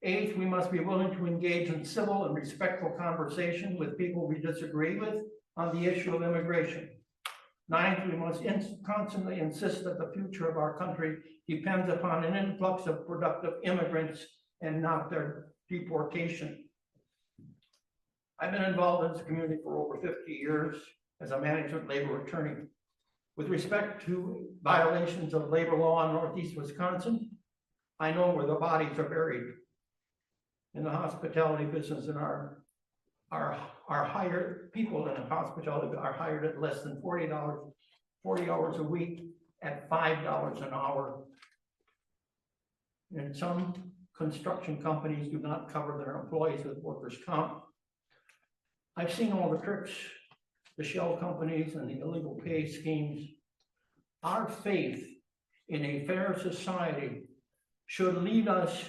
Eighth, we must be willing to engage in civil and respectful conversation with people we disagree with on the issue of immigration. Ninth, we must constantly insist that the future of our country depends upon an influx of productive immigrants and not their deportation. I've been involved in this community for over 50 years as a management labor attorney. With respect to violations of labor law in Northeast Wisconsin, I know where the bodies are buried. In the hospitality business, and our hired people in the hospitality are hired at less than $40, 40 hours a week at $5 an hour. And some construction companies do not cover their employees with workers' comp. I've seen all the tricks, the shell companies and the illegal pay schemes. Our faith in a fair society should lead us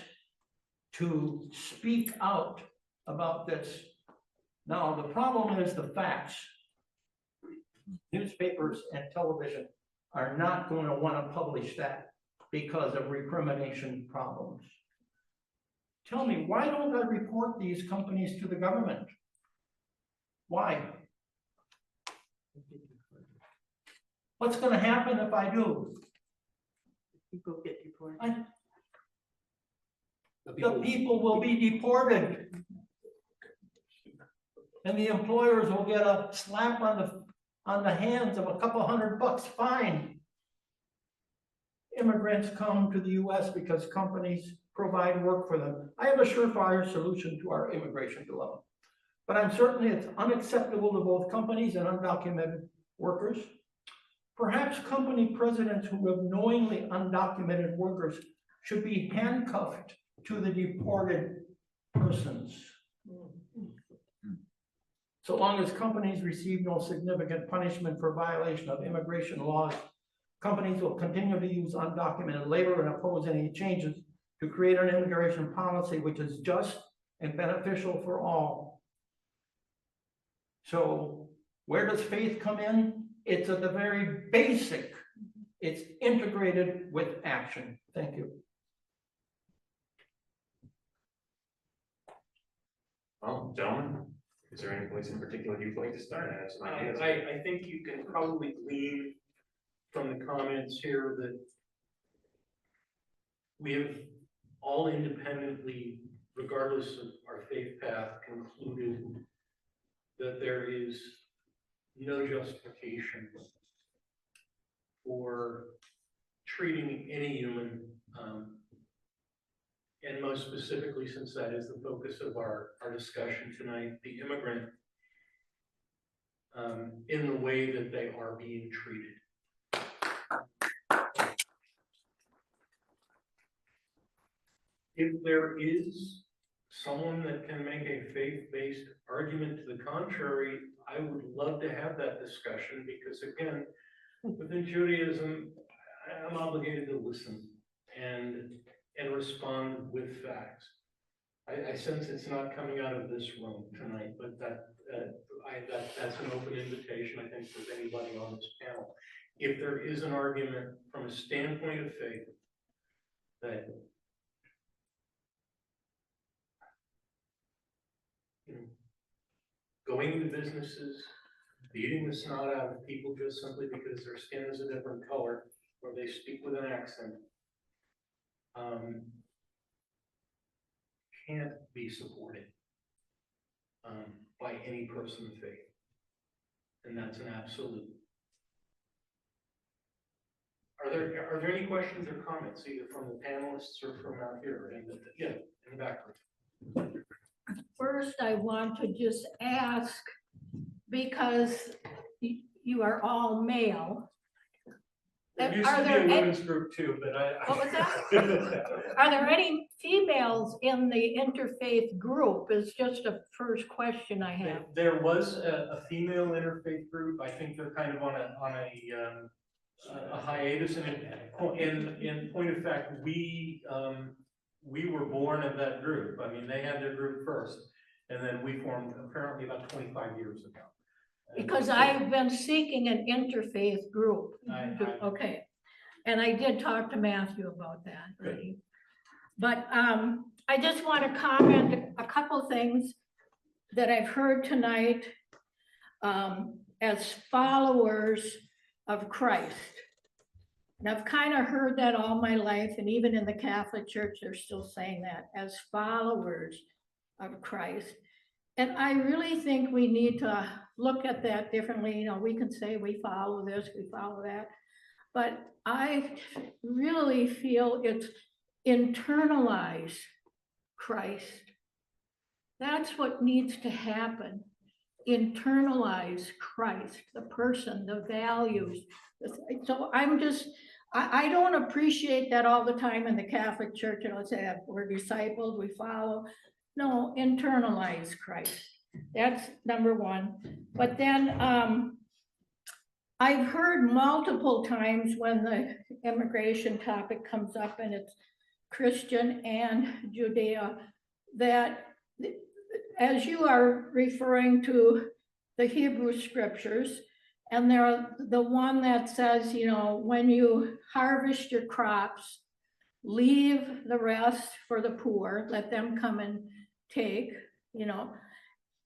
to speak out about this. Now, the problem is the facts. Newspapers and television are not going to want to publish that because of recrimination problems. Tell me, why don't I report these companies to the government? Why? What's going to happen if I do? People get deported. The people will be deported. And the employers will get a slap on the hands of a couple $100 fine. Immigrants come to the US because companies provide work for them. I have a surefire solution to our immigration dilemma. But I'm certain it's unacceptable to both companies and undocumented workers. Perhaps company presidents who have knowingly undocumented workers should be handcuffed to the deported persons. So long as companies receive no significant punishment for violation of immigration laws, companies will continue to use undocumented labor and oppose any changes to create an immigration policy which is just and beneficial for all. So where does faith come in? It's at the very basic. It's integrated with action. Thank you. Well, gentlemen, is there any place in particular you'd like to start? I have some ideas. I think you can probably glean from the comments here that we have all independently, regardless of our faith path, concluded that there is no justification for treating any human, and most specifically, since that is the focus of our discussion tonight, the immigrant, in the way that they are being treated. If there is someone that can make a faith-based argument to the contrary, I would love to have that discussion, because again, within Judaism, I'm obligated to listen and respond with facts. I sense it's not coming out of this room tonight, but that's an open invitation, I think, for anybody on this panel. If there is an argument from a standpoint of faith that going into businesses, beating the snot out of people just simply because their skin is a different color or they speak with an accent, can't be supported by any person of faith. And that's an absolute. Are there any questions or comments, either from the panelists or from out here? In the back. First, I want to just ask, because you are all male. There used to be a women's group too, but What was that? Are there any females in the interfaith group? Is just a first question I have. There was a female interfaith group. I think they're kind of on a hiatus, and in point of fact, we were born of that group. I mean, they had their group first, and then we formed apparently about 25 years ago. Because I've been seeking an interfaith group. Okay, and I did talk to Matthew about that. Good. But I just want to comment a couple things that I've heard tonight as followers of Christ. And I've kind of heard that all my life, and even in the Catholic Church, they're still saying that, as followers of Christ. And I really think we need to look at that differently. You know, we can say we follow this, we follow that, but I really feel internalize Christ. That's what needs to happen. Internalize Christ, the person, the values. So I don't appreciate that all the time in the Catholic Church, say we're disciples, we follow. No, internalize Christ. That's number one. But then I've heard multiple times when the immigration topic comes up and it's Christian and Judeo, that as you are referring to the Hebrew scriptures, and they're the one that says, when you harvest your crops, leave the rest for the poor, let them come and take,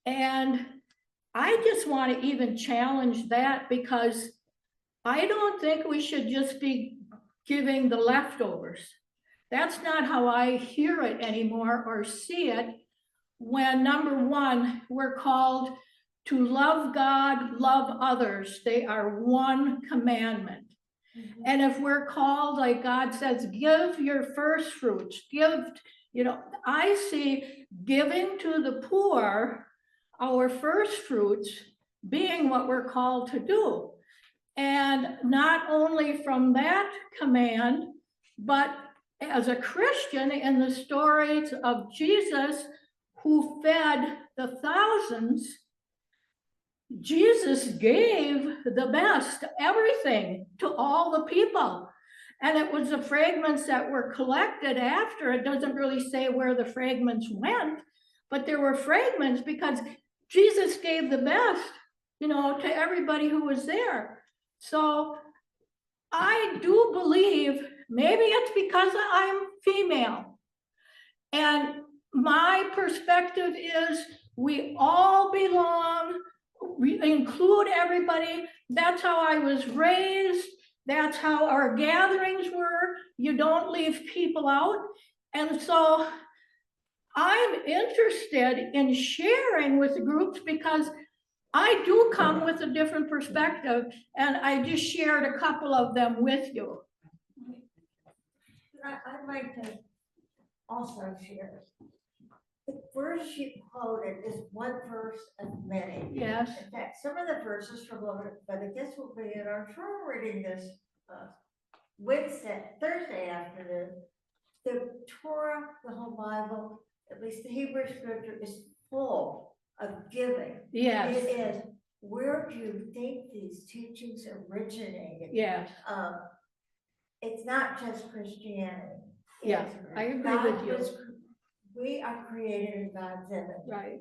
and I just want to even challenge that, because I don't think we should just be giving the leftovers. That's not how I hear it anymore or see it, when number one, we're called to love God, love others. They are one commandment. Mm-hmm. And if we're called, like God says, give your first fruits, I see giving to the poor, our first fruits, being what we're called to do. And not only from that command, but as a Christian, in the stories of Jesus, who fed the thousands, Jesus gave the best, everything, to all the people. And it was the fragments that were collected after. It doesn't really say where the fragments went, but there were fragments because Jesus gave the best, to everybody who was there. So I do believe, maybe it's because I'm female, and my perspective is we all belong, we include everybody. That's how I was raised. That's how our gatherings were. You don't leave people out. And so I'm interested in sharing with groups because I do come with a different perspective, and I just shared a couple of them with you. I'd like to also share. The verse you quoted is one verse of many. Yes. In fact, some of the verses from Leviticus will be in our Torah reading this Thursday afternoon. The Torah, the whole Bible, at least the Hebrew scripture, is full of giving. Yes. It is. Where do you think these teachings originated? Yes. It's not just Christianity. Yeah, I agree with you. We are created in God's image. Right.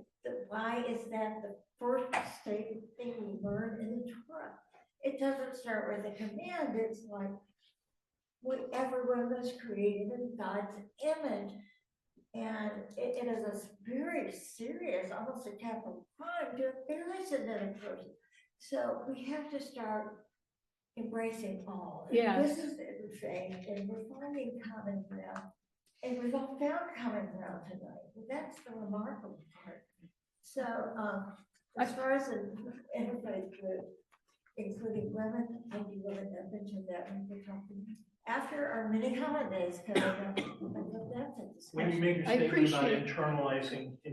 Why is that the first thing we learn in the Torah? It doesn't start with a command. It's like everyone was created in God's image. And it is a very serious, almost a capital crime to embarrass another person. So we have to start embracing all. Yes. This is faith, and we're finding common ground. And we've all found common ground tonight. And that's the remarkable part. So as far as an interfaith group, including women, I do want to mention that when we're talking. After our mini holidays coming up, that's a discussion. When you make your statement about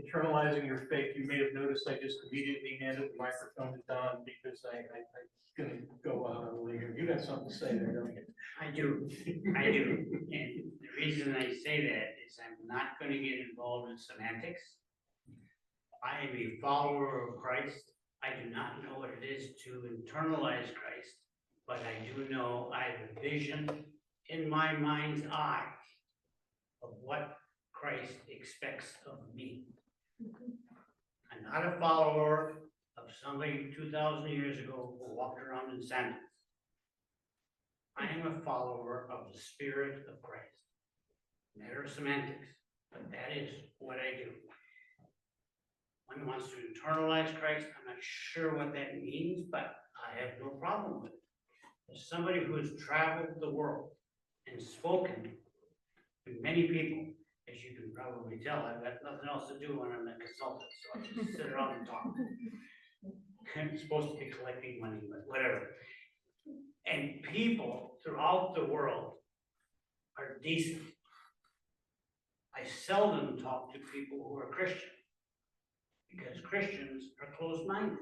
internalizing your faith, you may have noticed I just immediately handed the microphone to Don because I'm gonna go out on a limb. You got something to say there, don't you? I do. And the reason I say that is I'm not going to get involved in semantics. I am a follower of Christ. I do not know what it is to internalize Christ, but I do know I have a vision in my mind's eye of what Christ expects of me. I'm not a follower of somebody 2,000 years ago who walked around in sandals. I am a follower of the Spirit of Christ. Matter of semantics, but that is what I do. One wants to internalize Christ. I'm not sure what that means, but I have no problem with it. As somebody who has traveled the world and spoken to many people, as you can probably tell, I've got nothing else to do when I'm a consultant, so I just sit around and talk. I'm supposed to be collecting money, but whatever. And people throughout the world are decent. I seldom talk to people who are Christian, because Christians are closed-minded.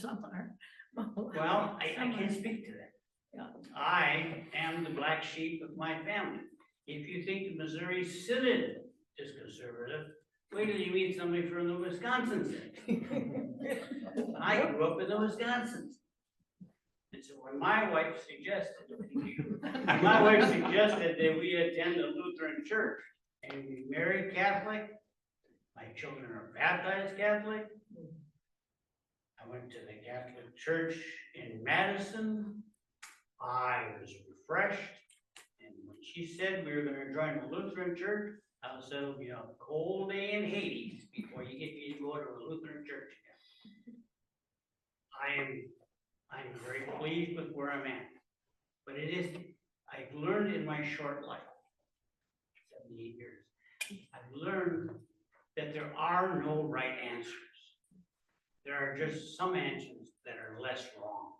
Some are. Well, I can't speak to that. Yeah. I am the black sheep of my family. If you think the Missouri Synod is conservative, wait till you meet somebody from the Wisconsin Synod. I grew up in the Wisconsin. And so when my wife suggested that we attend a Lutheran church and we married Catholic, my children are baptized Catholic. I went to the Catholic Church in Madison. I was refreshed. And when she said we were gonna join a Lutheran church, I said it'll be a cold day in Hades before you get me to go to a Lutheran church again. I'm very pleased with where I'm at. But I've learned in my short life, 78 years, I've learned that there are no right answers. There are just some answers that are less wrong.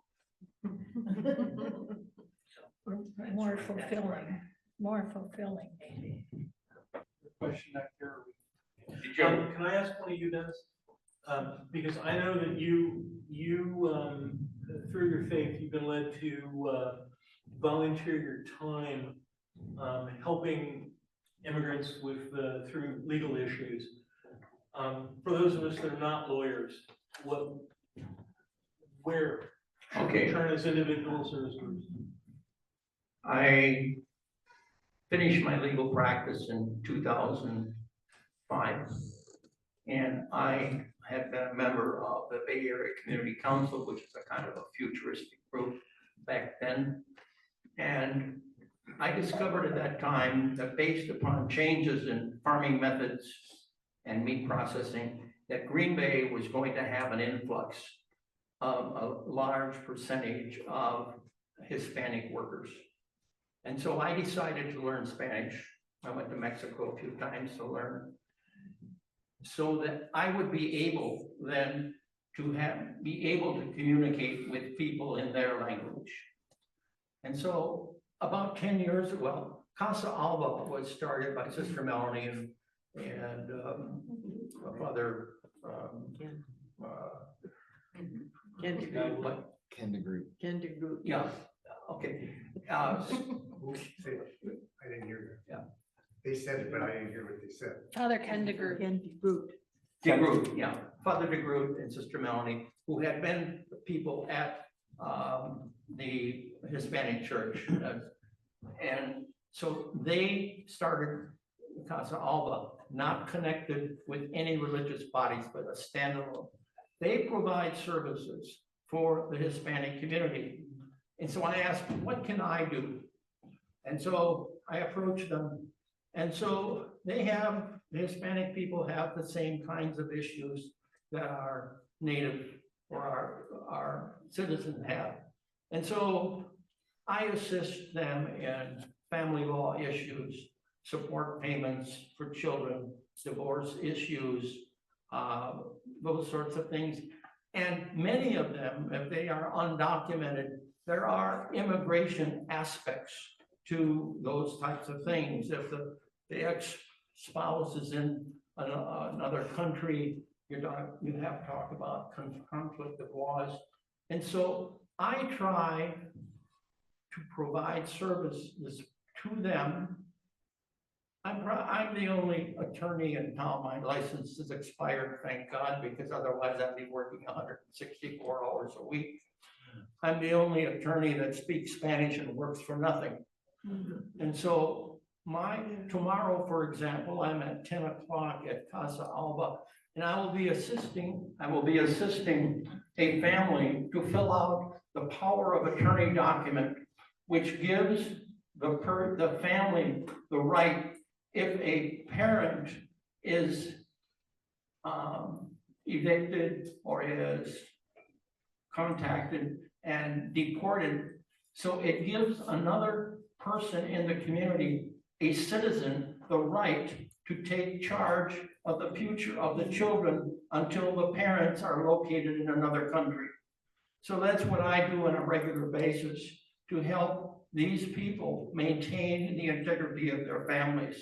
So, that's More where- that's where I'm fulfilling, at. more fulfilling maybe. Question back there. Joe, Can I ask one of you, Dennis? Because I know that you, through your faith, you've been led to volunteer your time helping immigrants with through legal issues. For those of us that are not lawyers, where should we Okay. turn as individuals or as groups? I finished my legal practice in 2005. And I had been a member of the Bay Area Community Council, which is a kind of a futuristic group back then. And I discovered at that time that based upon changes in farming methods and meat processing, that Green Bay was going to have an influx of a large percentage of Hispanic workers. And so I decided to learn Spanish. I went to Mexico a few times to learn, so that I would be able then to be able to communicate with people in their language. And so about 10 years, well, Casa Alba was started by Sister Melanie and Father Gender group. yeah, okay. Say it. I didn't hear that. Yeah. They said it, but I didn't hear what they said. Father Kenda group. Group. DeGroot, yeah, Father DeGroot and Sister Melanie, who had been people at the Hispanic church. And so they started Casa Alba, not connected with any religious bodies, but a standalone. They provide services for the Hispanic community. And so I asked, what can I do? And so I approached them. And so the Hispanic people have the same kinds of issues that our native or our citizens have. And so I assist them in family law issues, support payments for children, divorce issues, those sorts of things. And many of them, if they are undocumented, there are immigration aspects to those types of things. If the ex-spouse is in another country, you have to talk about conflict of laws. And so I try to provide services to them. I'm the only attorney in town. My license is expired, thank God, because otherwise I'd be working 164 hours a week. I'm the only attorney that speaks Spanish and works for nothing. And so tomorrow, for example, I'm at 10 o'clock at Casa Alba, and I will be assisting a family to fill out the power of attorney document, which gives the family the right, if a parent is evicted or is contacted and deported. So it gives another person in the community, a citizen, the right to take charge of the future of the children until the parents are located in another country. So that's what I do on a regular basis to help these people maintain the integrity of their families.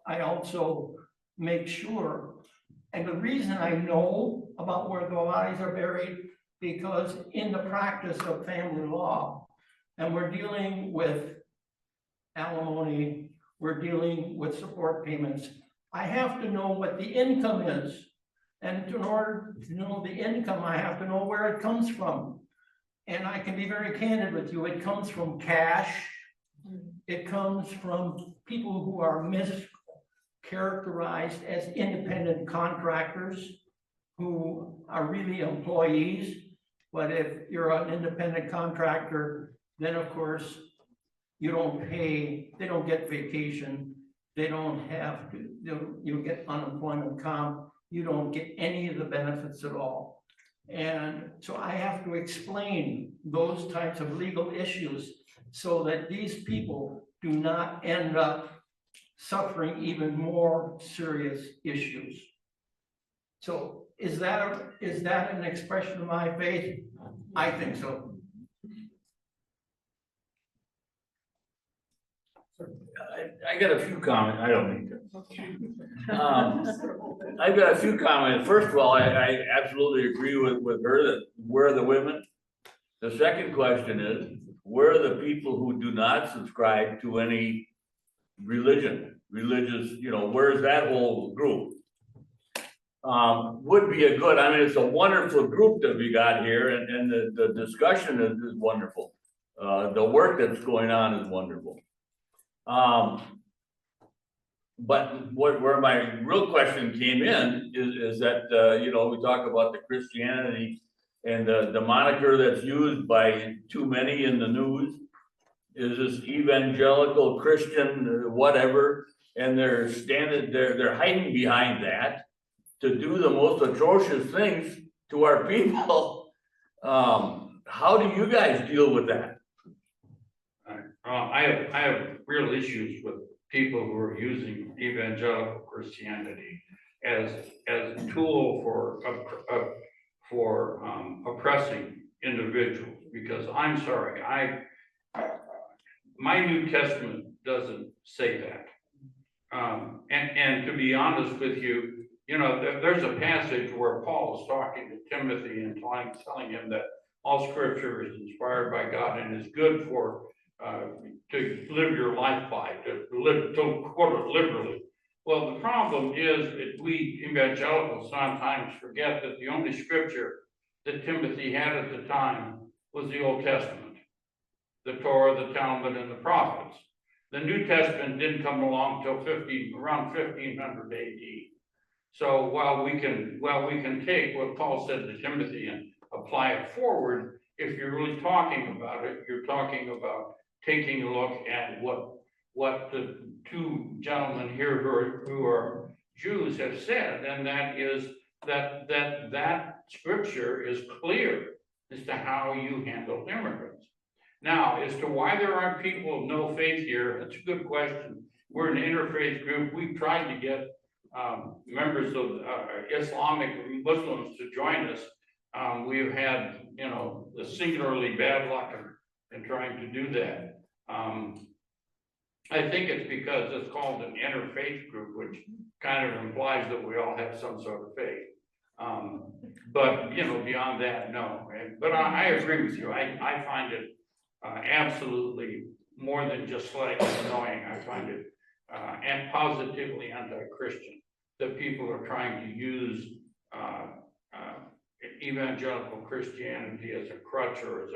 I also make sure, and the reason I know about where the bodies are buried, because in the practice of family law, and we're dealing with alimony, we're dealing with support payments, I have to know what the income is. And in order to know the income, I have to know where it comes from. And I can be very candid with you, it comes from cash. It comes from people who are mischaracterized as independent contractors who are really employees. But if you're an independent contractor, then of course, you don't pay, they don't get vacation, they don't have to, you get unemployment comp, you don't get any of the benefits at all. And so I have to explain those types of legal issues so that these people do not end up suffering even more serious issues. So is that an expression of my faith? I think so. I got a few comments. I don't need to. I've got a few comments. First of all, I absolutely agree with her that where are the women? The second question is, where are the people who do not subscribe to any religious, where's that whole group? Would be a good, I mean, it's a wonderful group that we got here, and the discussion is wonderful. The work that's going on is wonderful. But where my real question came in is that, we talk about the Christianity and the moniker that's used by too many in the news is this evangelical Christian, whatever, and they're hiding behind that to do the most atrocious things to our people. How do you guys deal with that? I have real issues with people who are using evangelical Christianity as a tool for oppressing individuals, because I'm sorry, my New Testament doesn't say that. And to be honest with you, there's a passage where Paul is talking to Timothy and telling him that all scripture is inspired by God and is good for to live your life by, to quote it liberally. Well, the problem is that we evangelicals sometimes forget that the only scripture that Timothy had at the time was the Old Testament, the Torah, the Talmud, and the prophets. The New Testament didn't come along till around 1500 AD. So while we can take what Paul said to Timothy and apply it forward, if you're really talking about it, you're talking about taking a look at what the two gentlemen here who are Jews have said, and that is that scripture is clear as to how you handle immigrants. Now, as to why there aren't people of no faith here, that's a good question. We're an interfaith group. We've tried to get members of Islamic Muslims to join us. We've had, the singularly bad luck in trying to do that. I think it's because it's called an interfaith group, which kind of implies that we all have some sort of faith. But beyond that, no. But I agree with you. I find it absolutely more than just slightly annoying. I find it and positively anti-Christian that people are trying to use evangelical Christianity as a crutch or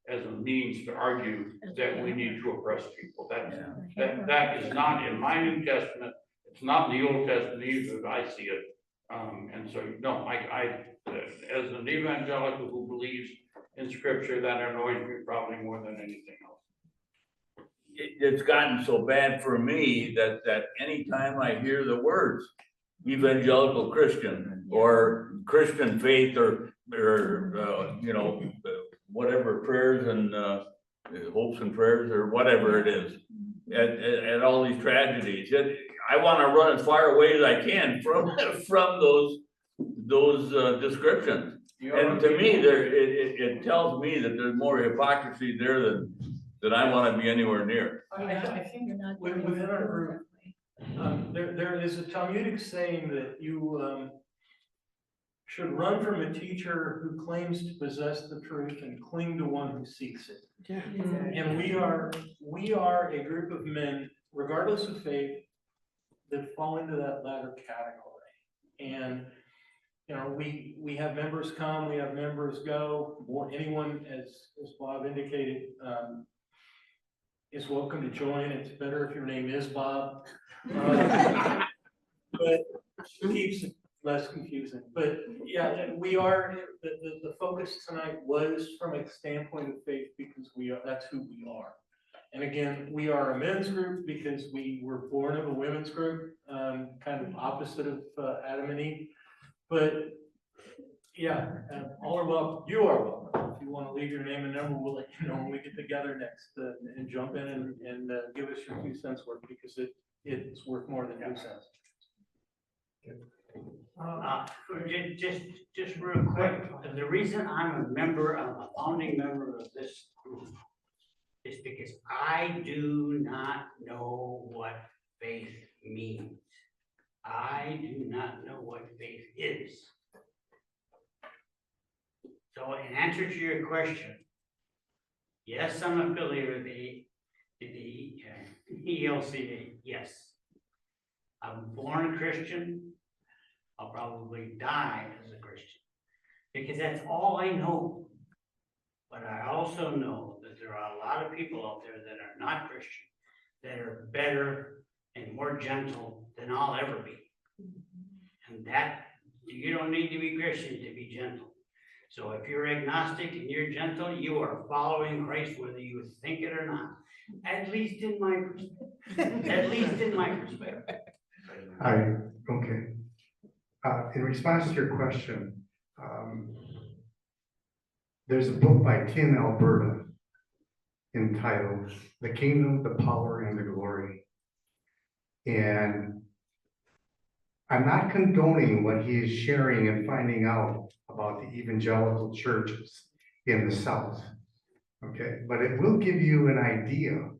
as a means to argue that we need to oppress people. That is not in my New Testament. It's not in the Old Testament either, as I see it. And so, no, I as an evangelical who believes in Scripture, that annoys me probably more than anything else. It's gotten so bad for me that anytime I hear the words evangelical Christian or Christian faith or whatever prayers and hopes and prayers or whatever it is, at all these tragedies, I want to run as far away as I can from those descriptions. And to me, it tells me that there's more hypocrisy there that I want to be anywhere near. I think You're not within doing our it group, there is a Talmudic saying that you should run from a teacher who claims to possess the truth and cling to one who seeks it. And we are a group of men, regardless of faith, that fall into that latter category. And, you know, we have members come, we have members go, or anyone, as Bob indicated, is welcome to join. It's better if your name is Bob. But it keeps it less confusing. But yeah, we are, the focus tonight was from a standpoint of faith because that's who we are. And again, we are a men's group because we were born of a women's group, kind of opposite of Adam and Eve. But yeah, all are welcome. You are welcome. If you want to leave your name and number, we'll let you know when we get together next and jump in and give us your 2 cents worth because it's worth more than 2 cents. Just real quick, the reason I'm a founding member of this group is because I do not know what faith means. I do not know what faith is. So in answer to your question, yes, I'm affiliated with the ELCA, yes. I'm born Christian. I'll probably die as a Christian because that's all I know. But I also know that there are a lot of people out there that are not Christian, that are better and more gentle than I'll ever be. And that, you don't need to be Christian to be gentle. So if you're agnostic and you're gentle, you are following Christ whether you think it or not. At least in my perspective. At least in my perspective. Okay. In response to your question, there's a book by Tim Alberta entitled The Kingdom, the Power, and the Glory. And I'm not condoning what he is sharing and finding out about the evangelical churches in the South, okay? But it will give you an idea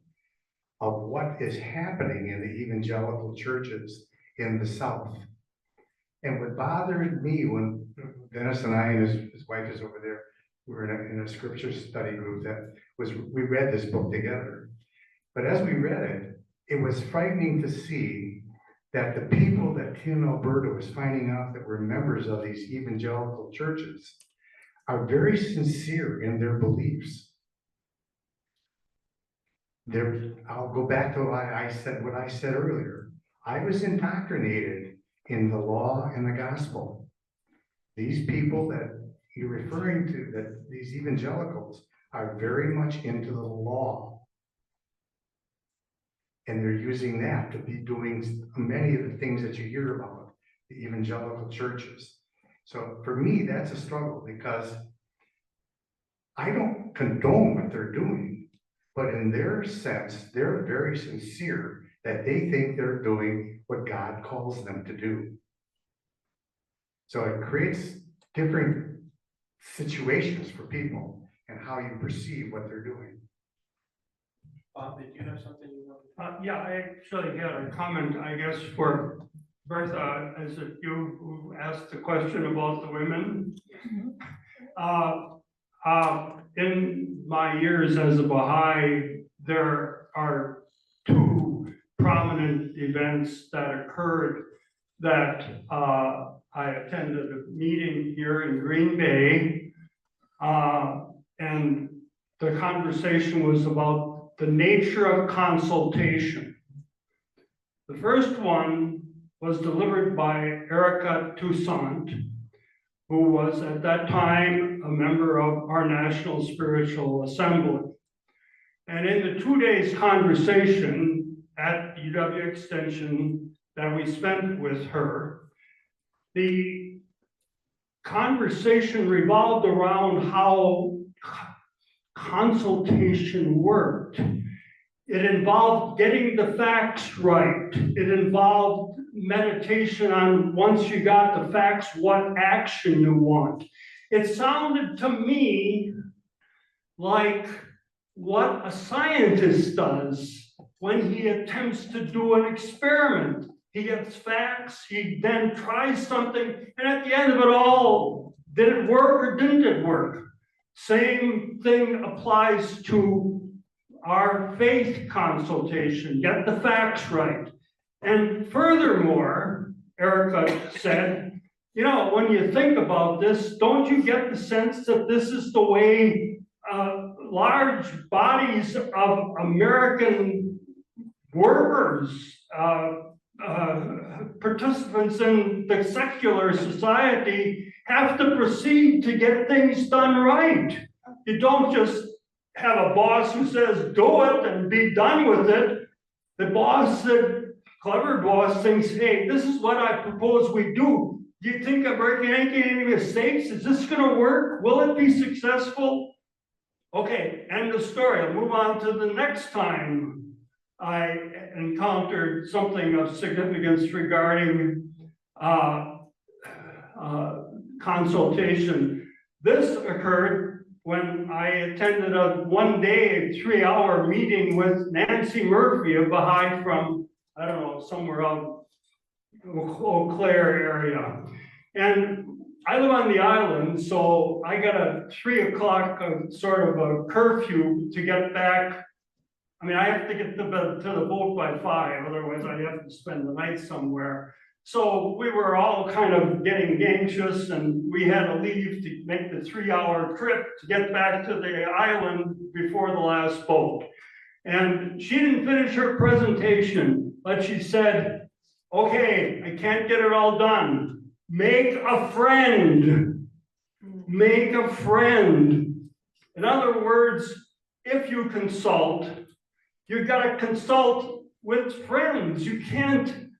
of what is happening in the evangelical churches in the South. And what bothered me when Dennis and I and his wife is over there, we were in a scripture study group we read this book together. But as we read it, it was frightening to see that the people that Tim Alberta was finding out that were members of these evangelical churches are very sincere in their beliefs. I'll go back to what I said earlier. I was indoctrinated in the law and the gospel. These people that you're referring to, that these evangelicals are very much into the law. And they're using that to be doing many of the things that you hear about the evangelical churches. So for me, that's a struggle because I don't condone what they're doing, but in their sense, they're very sincere that they think they're doing what God calls them to do. So it creates different situations for people and how you perceive what they're doing. Bob, did you have something you wanted? Yeah, I actually had a comment, I guess, for Bertha, as if you who asked the question about the women. In my years as a Baha'i, there are two prominent events that occurred that I attended a meeting here in Green Bay, and the conversation was about the nature of consultation. The first one was delivered by Erica Toussaint, who was at that time a member of our National Spiritual Assembly. And in the 2 days conversation at UW Extension that we spent with her, the conversation revolved around how consultation worked. It involved getting the facts right. It involved meditation on, once you got the facts, what action you want. It sounded to me like what a scientist does when he attempts to do an experiment. He gets facts, he then tries something, and at the end of it all, did it work or didn't it work? Same thing applies to our faith consultation, get the facts right. And furthermore, Erica said, you know, when you think about this, don't you get the sense that this is the way large bodies of American workers, participants in the secular society have to proceed to get things done right? You don't just have a boss who says, do it and be done with it. The boss, the clever boss, thinks, hey, this is what I propose we do. Do you think I'm making any mistakes? Is this gonna work? Will it be successful? Okay, end of story. I'll move on to the next time I encountered something of significance regarding consultation. This occurred when I attended a one-day, 3-hour meeting with Nancy Murphy, a Baha'i from, I don't know, somewhere out Eau Claire area. And I live on the island, so I got a 3 o'clock sort of a curfew to get back. I mean, I have to get to the boat by 5, otherwise I have to spend the night somewhere. So we were all kind of getting anxious, and we had to leave to make the 3-hour trip to get back to the island before the last boat. And she didn't finish her presentation, but she said, okay, I can't get it all done. Make a friend. Make a friend. In other words, if you consult, you've got to consult with friends. You can't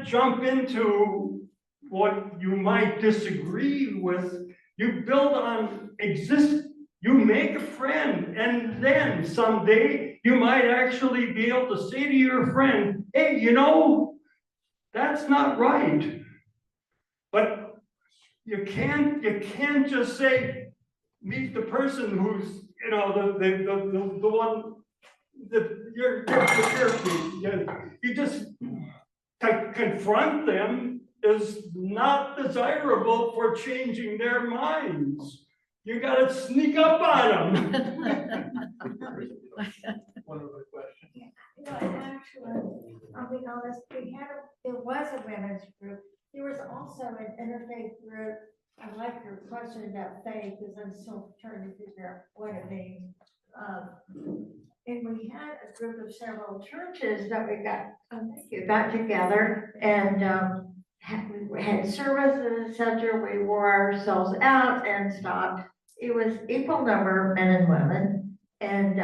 jump into what you might disagree with. You build on you make a friend, and then someday you might actually be able to say to your friend, hey, you know, that's not right. But you can't just say, meet the person who's, you know, the one that you just confront them is not desirable for changing their minds. You gotta sneak up on them. One other question. You know, and actually, I'll be honest, there was a women's group. There was also an interfaith group. I like your question about faith, because I'm still trying to figure out what it means. And we had a group of several churches that we got together and we had services, etc. We wore ourselves out and stopped. It was equal number of men and women, and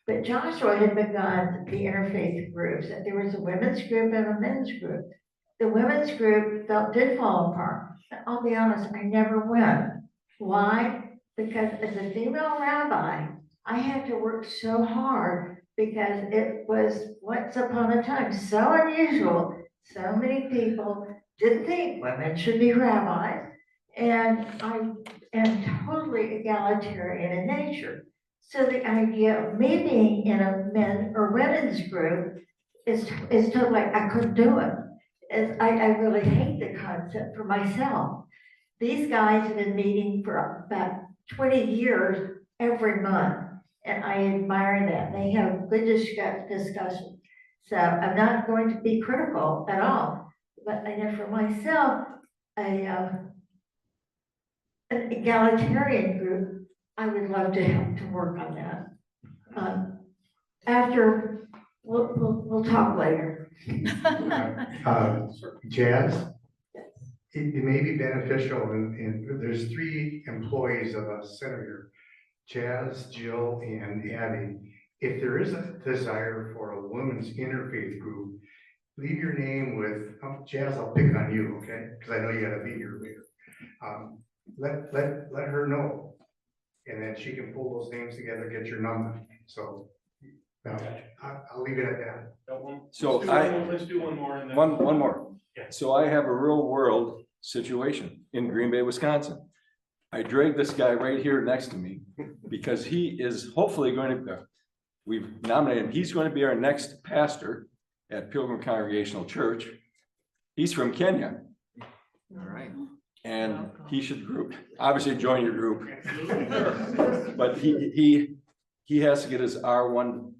but Joshua had begun the interfaith groups. There was a women's group and a men's group. The women's group did fall apart. I'll be honest, I never went. Why? Because as a female rabbi, I had to work so hard because it was once upon a time so unusual. So many people didn't think women should be rabbis, and I am totally egalitarian in nature. So the idea of me being in a men or women's group is totally, I couldn't do it. I really hate the concept for myself. These guys have been meeting for about 20 years every month, and I admire that. They have good discussions. So I'm not going to be critical at all, but I know for myself, an egalitarian group, I would love to help to work on that. After, we'll talk later. Jazz, it may be beneficial, and there's 3 employees of a center here, Jazz, Jill, and Abby. If there is a desire for a women's interfaith group, leave your name with, Jazz, I'll pick on you, okay? Because I know you gotta be here later. Let her know, and then she can pull those names together, get your number. So I'll leave it at that. So Let's do one more. And then one more. Yeah. So I have a real world situation in Green Bay, Wisconsin. I dragged this guy right here next to me because he is hopefully going to, we've nominated him, he's going to be our next pastor at Pilgrim Congregational Church. He's from Kenya. All right. And he should obviously join your group. But he has to get his R1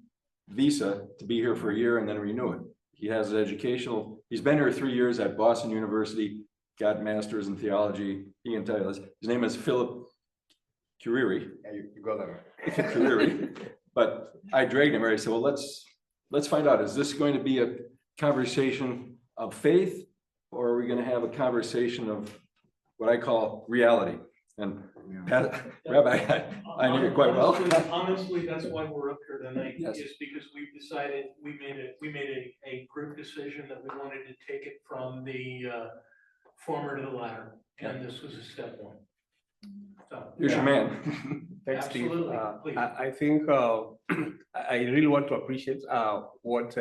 visa to be here for a year and then renew it. He has an educational, he's been here 3 years at Boston University, got masters in theology. He can tell you this. His name is Philip Kuriri. Yeah, you got that right. Kuriri. But I dragged him. I said, well, let's find out. Is this going to be a conversation of faith, or are we going to have a conversation of what I call reality? And Rabbi, I knew it quite well. Honestly, that's why we're up here tonight, Yes. is because we've decided, we made a group decision that we wanted to take it from the former to the latter, and this was a step one. So, Here's your man. Thanks, Steve. Absolutely, please. I think I really want to appreciate what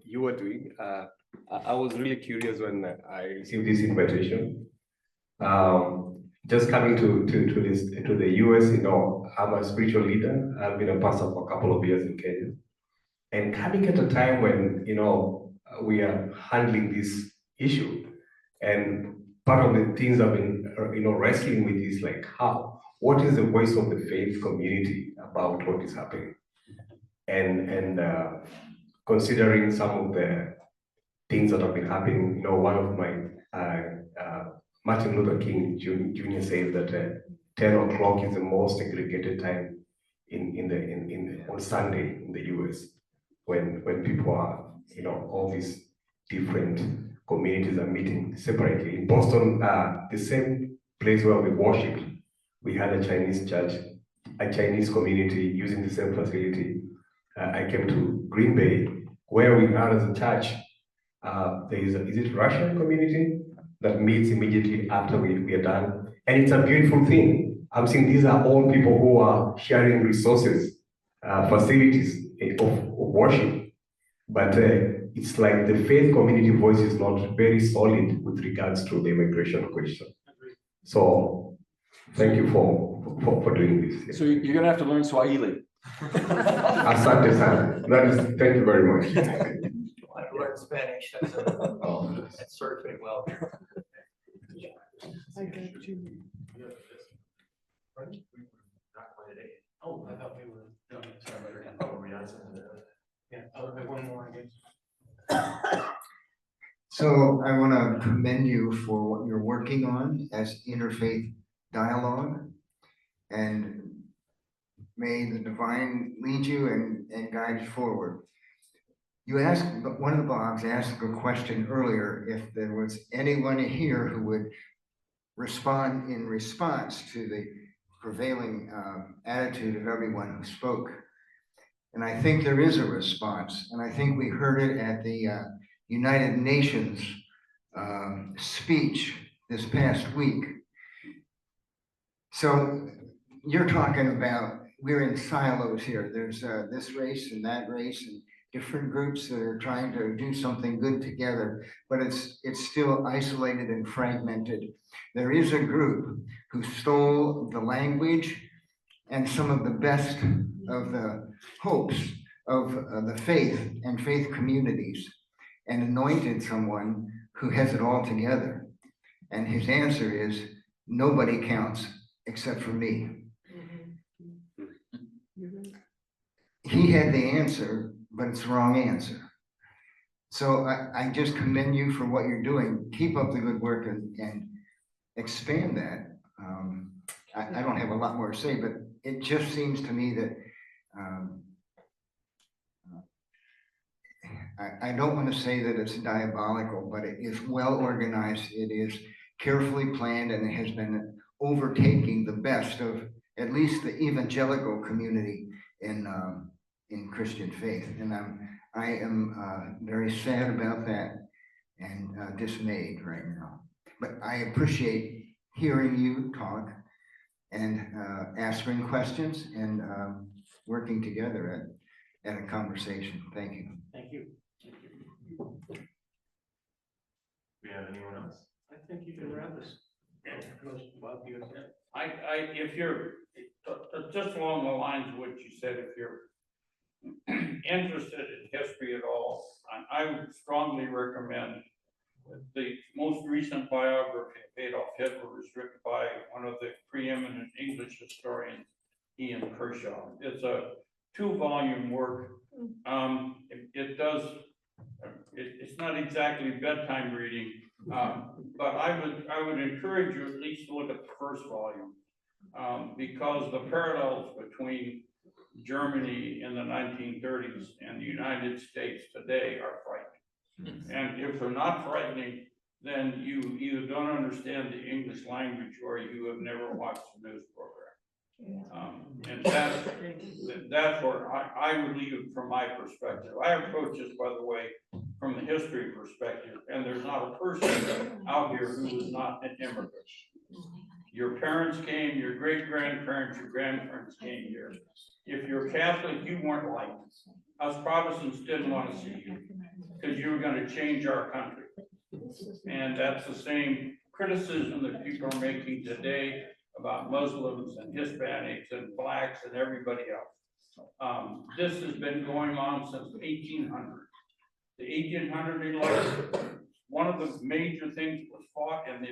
you were doing. I was really curious when I received this invitation. Just coming to the US, you know, I'm a spiritual leader. I've been a pastor for a couple of years in Kenya, and coming at a time when, you know, we are handling this issue, and part of the things I've been, you know, wrestling with is like what is the voice of the faith community about what is happening, and considering some of the things that have been happening. You know, one of my Martin Luther King Jr. says that 10 o'clock is the most segregated time on Sunday in the US, when people are, you know, all these different communities are meeting separately. In Boston, the same place where we worshiped, we had a Chinese church, a Chinese community using the same facility. I came to Green Bay, where we are as a church. There is it Russian community that meets immediately after we are done. And it's a beautiful thing. I'm saying these are all people who are sharing resources, facilities of worship. But it's like the faith community voice is not very solid with regards to the immigration question. So thank you for doing this. So you're going to have to learn Swahili. Asante sana. Thank you very much. I learned Spanish. That's surfing well. I got you. Oh, I thought we were. No, sorry. Yeah, I'll have one more, I guess. So I want to commend you for what you're working on as interfaith dialogue, and may the divine lead you and guide you forward. You asked, one of the blogs asked a question earlier, if there was anyone here who would respond in response to the prevailing attitude of everyone who spoke. And I think there is a response, and I think we heard it at the United Nations speech this past week. So you're talking about, we're in silos here. There's this race and that race and different groups that are trying to do something good together, but it's still isolated and fragmented. There is a group who stole the language and some of the best of the hopes of the faith and faith communities, and anointed someone who has it all together. And his answer is, nobody counts except for me. He had the answer, but it's the wrong answer. So I just commend you for what you're doing. Keep up the good work and expand that. I don't have a lot more to say, but it just seems to me that I don't want to say that it's diabolical, but it is well organized. It is carefully planned, and it has been overtaking the best of at least the evangelical community in Christian faith. And I am very sad about that and dismayed right now. But I appreciate hearing you talk and answering questions and working together at a conversation. Thank you. Thank you. We have anyone else? I think you can wrap this. If you're, just along the lines of what you said, if you're interested in history at all, I would strongly recommend the most recent biography of Adolf Hitler was written by one of the preeminent English historians, Ian Kershaw. It's a 2-volume work. It's not exactly bedtime reading, but I would encourage you at least to look at the first volume, because the parallels between Germany in the 1930s and the United States today are frightening. And if they're not frightening, then you either don't understand the English language or you have never watched a news program. And that's where I would leave it from my perspective. I approach this, by the way, from the history perspective, and there's not a person out here who is not an immigrant. Your parents came, your great-grandparents, your grandparents came here. If you're Catholic, you weren't like us. Us Protestants didn't want to see you because you were going to change our country. And that's the same criticism that people are making today about Muslims and Hispanics and blacks and everybody else. This has been going on since 1800. The 1800 election, one of the major things was fought, and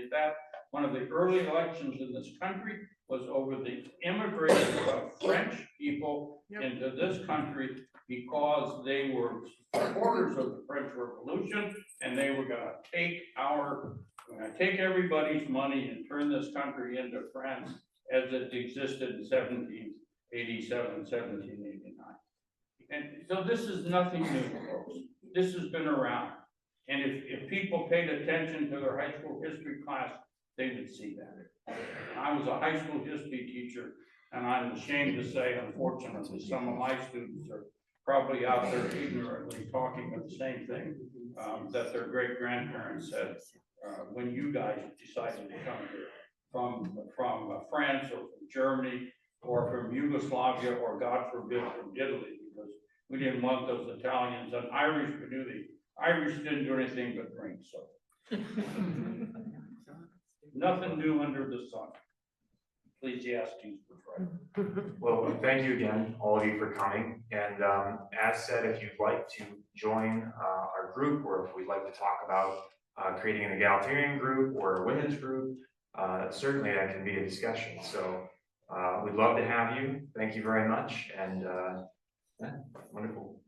one of the early elections in this country was over the immigration of French people into this country because they were supporters of the French Revolution, and they were gonna take everybody's money and turn this country into France as it existed in 1787, 1789. And so this is nothing new, folks. This has been around. And if people paid attention to their high school history class, they would see that. I was a high school history teacher, and I'm ashamed to say, unfortunately, some of my students are probably out there ignorantly talking of the same thing that their great-grandparents said when you guys decided to come here from France or from Germany or from Yugoslavia or, God forbid, from Italy, because we didn't want those Italians and Irish. We knew the Irish didn't do anything but drink, so. Nothing new under the sun. Ecclesiastes was right. Well, thank you again, all of you, for coming. And as said, if you'd like to join our group, or if we'd like to talk about creating an egalitarian group or a women's group, certainly that can be a discussion. So we'd love to have you. Thank you very much. And yeah, wonderful.